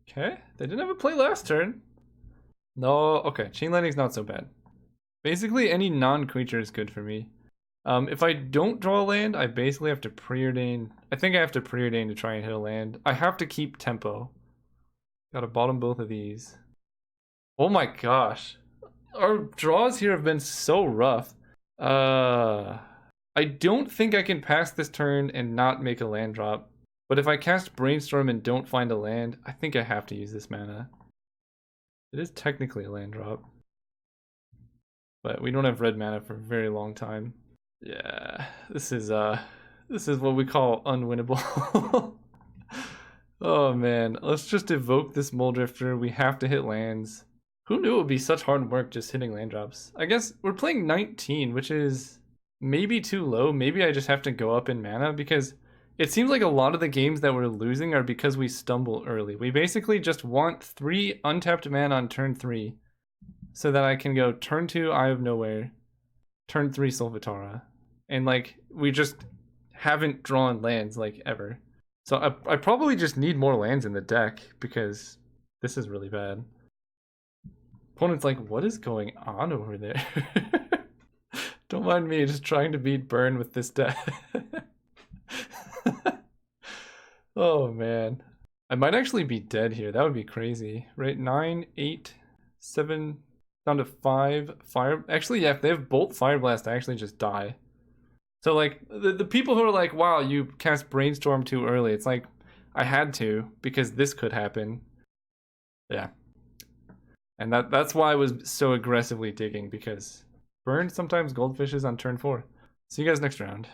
Okay, they didn't have a play last turn. No, okay, Chain Lightning's not so bad. Basically, any non-creature is good for me. If I don't draw a land, I basically have to preordain. I think I have to preordain to try and hit a land. I have to keep tempo. Gotta bottom both of these. Oh my gosh. Our draws here have been so rough. I don't think I can pass this turn and not make a land drop. But if I cast Brainstorm and don't find a land, I think I have to use this mana. It is technically a land drop. But we don't have red mana for a very long time. Yeah, this is what we call unwinnable. Oh man, let's just evoke this Mole Drifter. We have to hit lands. Who knew it would be such hard work just hitting land drops? I guess we're playing 19, which is maybe too low. Maybe I just have to go up in mana because it seems like a lot of the games that we're losing are because we stumble early. We basically just want 3 untapped mana on turn 3 so that I can go turn 2 Eye of Nowhere, turn 3 Solvatara, and like we just haven't drawn lands like ever. So I probably just need more lands in the deck because this is really bad. Opponent's like, what is going on over there? Don't mind me just trying to beat Burn with this deck. Oh man. I might actually be dead here. That would be crazy. Right? 9, 8, 7, down to 5. Fire. Actually, yeah, if they have Bolt Fire Blast, I actually just die. So like the people who are like, wow, you cast Brainstorm too early. It's like I had to because this could happen. Yeah. And that's why I was so aggressively digging, because Burn sometimes goldfishes on turn 4. See you guys next round.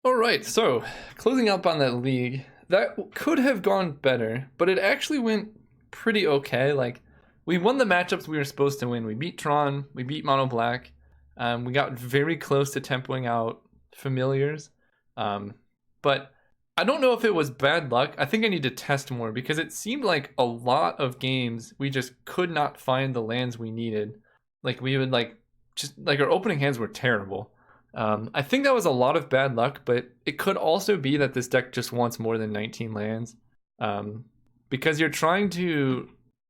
Alright, so closing up on that league. That could have gone better, but it actually went pretty okay. Like, we won the matchups we were supposed to win. We beat Tron, we beat Mono Black. We got very close to tempoing out Familiars. But I don't know if it was bad luck. I think I need to test more because it seemed like a lot of games we just could not find the lands we needed. Like we would just our opening hands were terrible. I think that was a lot of bad luck, but it could also be that this deck just wants more than 19 lands. Because you're trying to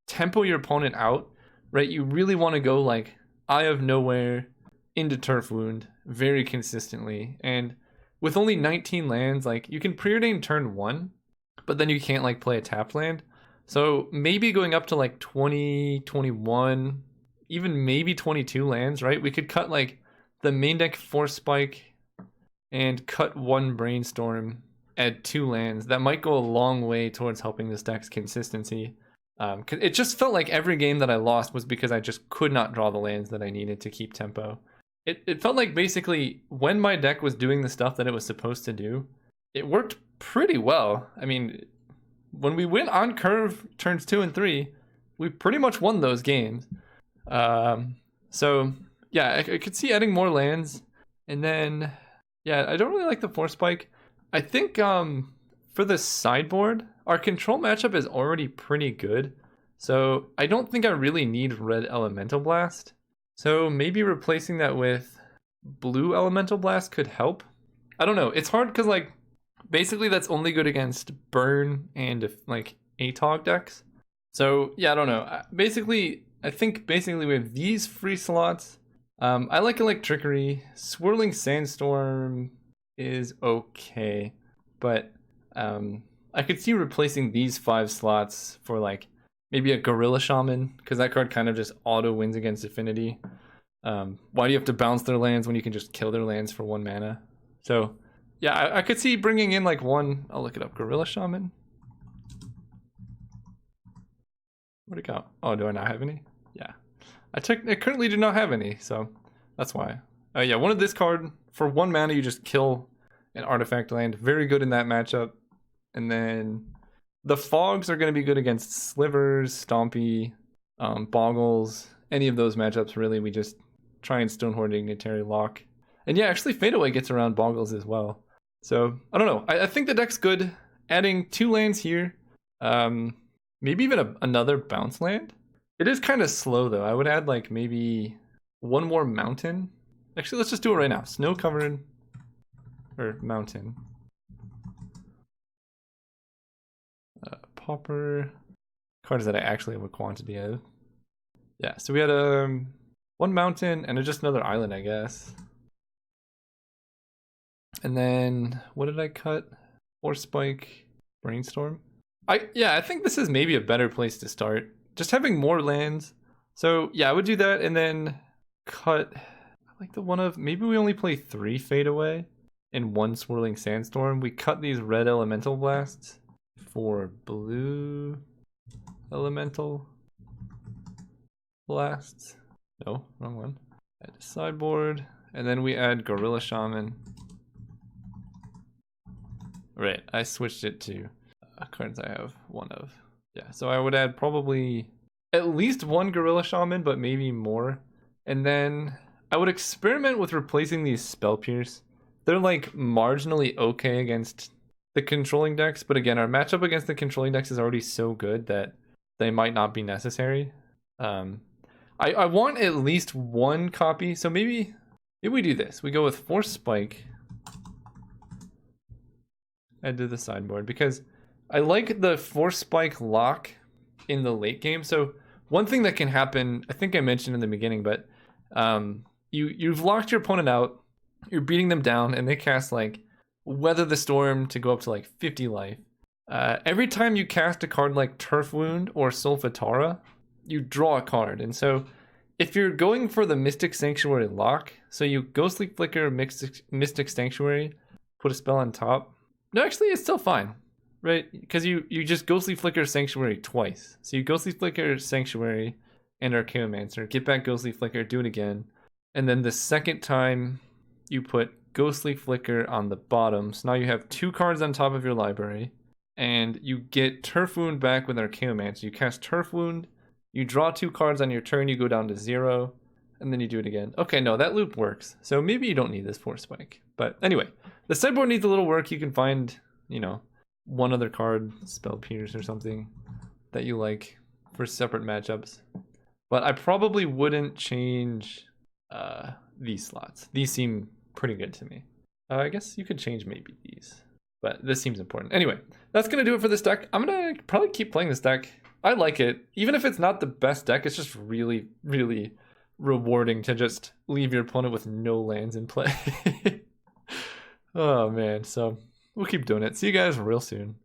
tempo your opponent out, right? You really want to go like Eye of Nowhere into Turf Wound very consistently. And with only 19 lands, like you can preordain turn 1, but then you can't like play a tap land. So maybe going up to like 20, 21, even maybe 22 lands, right? We could cut like the main deck Force Spike and cut 1 Brainstorm, add 2 lands. That might go a long way towards helping this deck's consistency. 'Cause it just felt like every game that I lost was because I just could not draw the lands that I needed to keep tempo. It felt like basically when my deck was doing the stuff that it was supposed to do, it worked pretty well. I mean, when we went on curve turns 2 and 3, we pretty much won those games. So yeah, I could see adding more lands. And then, yeah, I don't really like the Force Spike. I think for the sideboard, our control matchup is already pretty good. So I don't think I really need red Elemental Blast. So maybe replacing that with blue Elemental Blast could help. I don't know. It's hard because like basically that's only good against Burn and like ATOG decks. So yeah, I don't know. I think basically we have these free slots. I like Electrickery. Swirling Sandstorm is okay, but I could see replacing these 5 slots for like maybe a Gorilla Shaman, because that card kind of just auto wins against Affinity. Why do you have to bounce their lands when you can just kill their lands for 1 mana? So Yeah, I could see bringing in like one. I'll look it up. Gorilla Shaman. Where'd it go? Oh, do I not have any? Yeah, I currently do not have any, so that's why. Yeah, one of this card for 1 mana. You just kill an artifact land. Very good in that matchup. And then the fogs are going to be good against slivers, stompy, boggles, any of those matchups. Really, we just try and Stonehorde Dignitary lock. And yeah, actually Fadeaway gets around boggles as well. So I don't know. I think the deck's good. Adding 2 lands here, maybe even another bounce land. It is kind of slow though. I would add like maybe 1 more mountain. Actually, let's just do it right now. Snow covered or mountain. Pauper. Cards that I actually have a quantity of. Yeah, so we had 1 mountain and just another island, I guess. And then what did I cut? Force Spike, Brainstorm. I think this is maybe a better place to start. Just having more lands. So yeah, I would do that and then cut. I like the one of maybe we only play 3 Fadeaway and 1 Swirling Sandstorm. We cut these red Elemental Blasts for blue Elemental Blasts. No, wrong one. Add a sideboard, and then we add Gorilla Shaman. Right, I switched it to cards I have 1 of. Yeah, so I would add probably at least 1 Gorilla Shaman, but maybe more. And then I would experiment with replacing these Spell Pierce. They're like marginally okay against the controlling decks, but again, our matchup against the controlling decks is already so good that they might not be necessary. I want at least 1 copy, so maybe we do this. We go with Force Spike. Add to the sideboard because I like the Force Spike lock in the late game. So one thing that can happen, I think I mentioned in the beginning, but you've locked your opponent out, you're beating them down, and they cast like Weather the Storm to go up to like 50 life. Every time you cast a card like Turf Wound or Solfatara, you draw a card. And so if you're going for the Mystic Sanctuary lock, so you Ghostly Flicker, Mystic Sanctuary, put a spell on top. No, actually, it's still fine, right? Because you just Ghostly Flicker Sanctuary twice. So you Ghostly Flicker Sanctuary and Archaeomancer, get back Ghostly Flicker, do it again. And then the second time you put Ghostly Flicker on the bottom. So now you have 2 cards on top of your library. And you get Turf Wound back with Archaeomancer. You cast Turf Wound, you draw 2 cards on your turn, you go down to 0, and then you do it again. Okay, no, that loop works. So maybe you don't need this Force Spike. But anyway, the sideboard needs a little work. You can find, 1 other card, Spell Pierce or something, that you like for separate matchups. But I probably wouldn't change these slots. These seem pretty good to me. I guess you could change maybe these, but this seems important. Anyway, that's going to do it for this deck. I'm going to probably keep playing this deck. I like it. Even if it's not the best deck, it's just really, really rewarding to just leave your opponent with no lands in play. Oh man, so we'll keep doing it. See you guys real soon.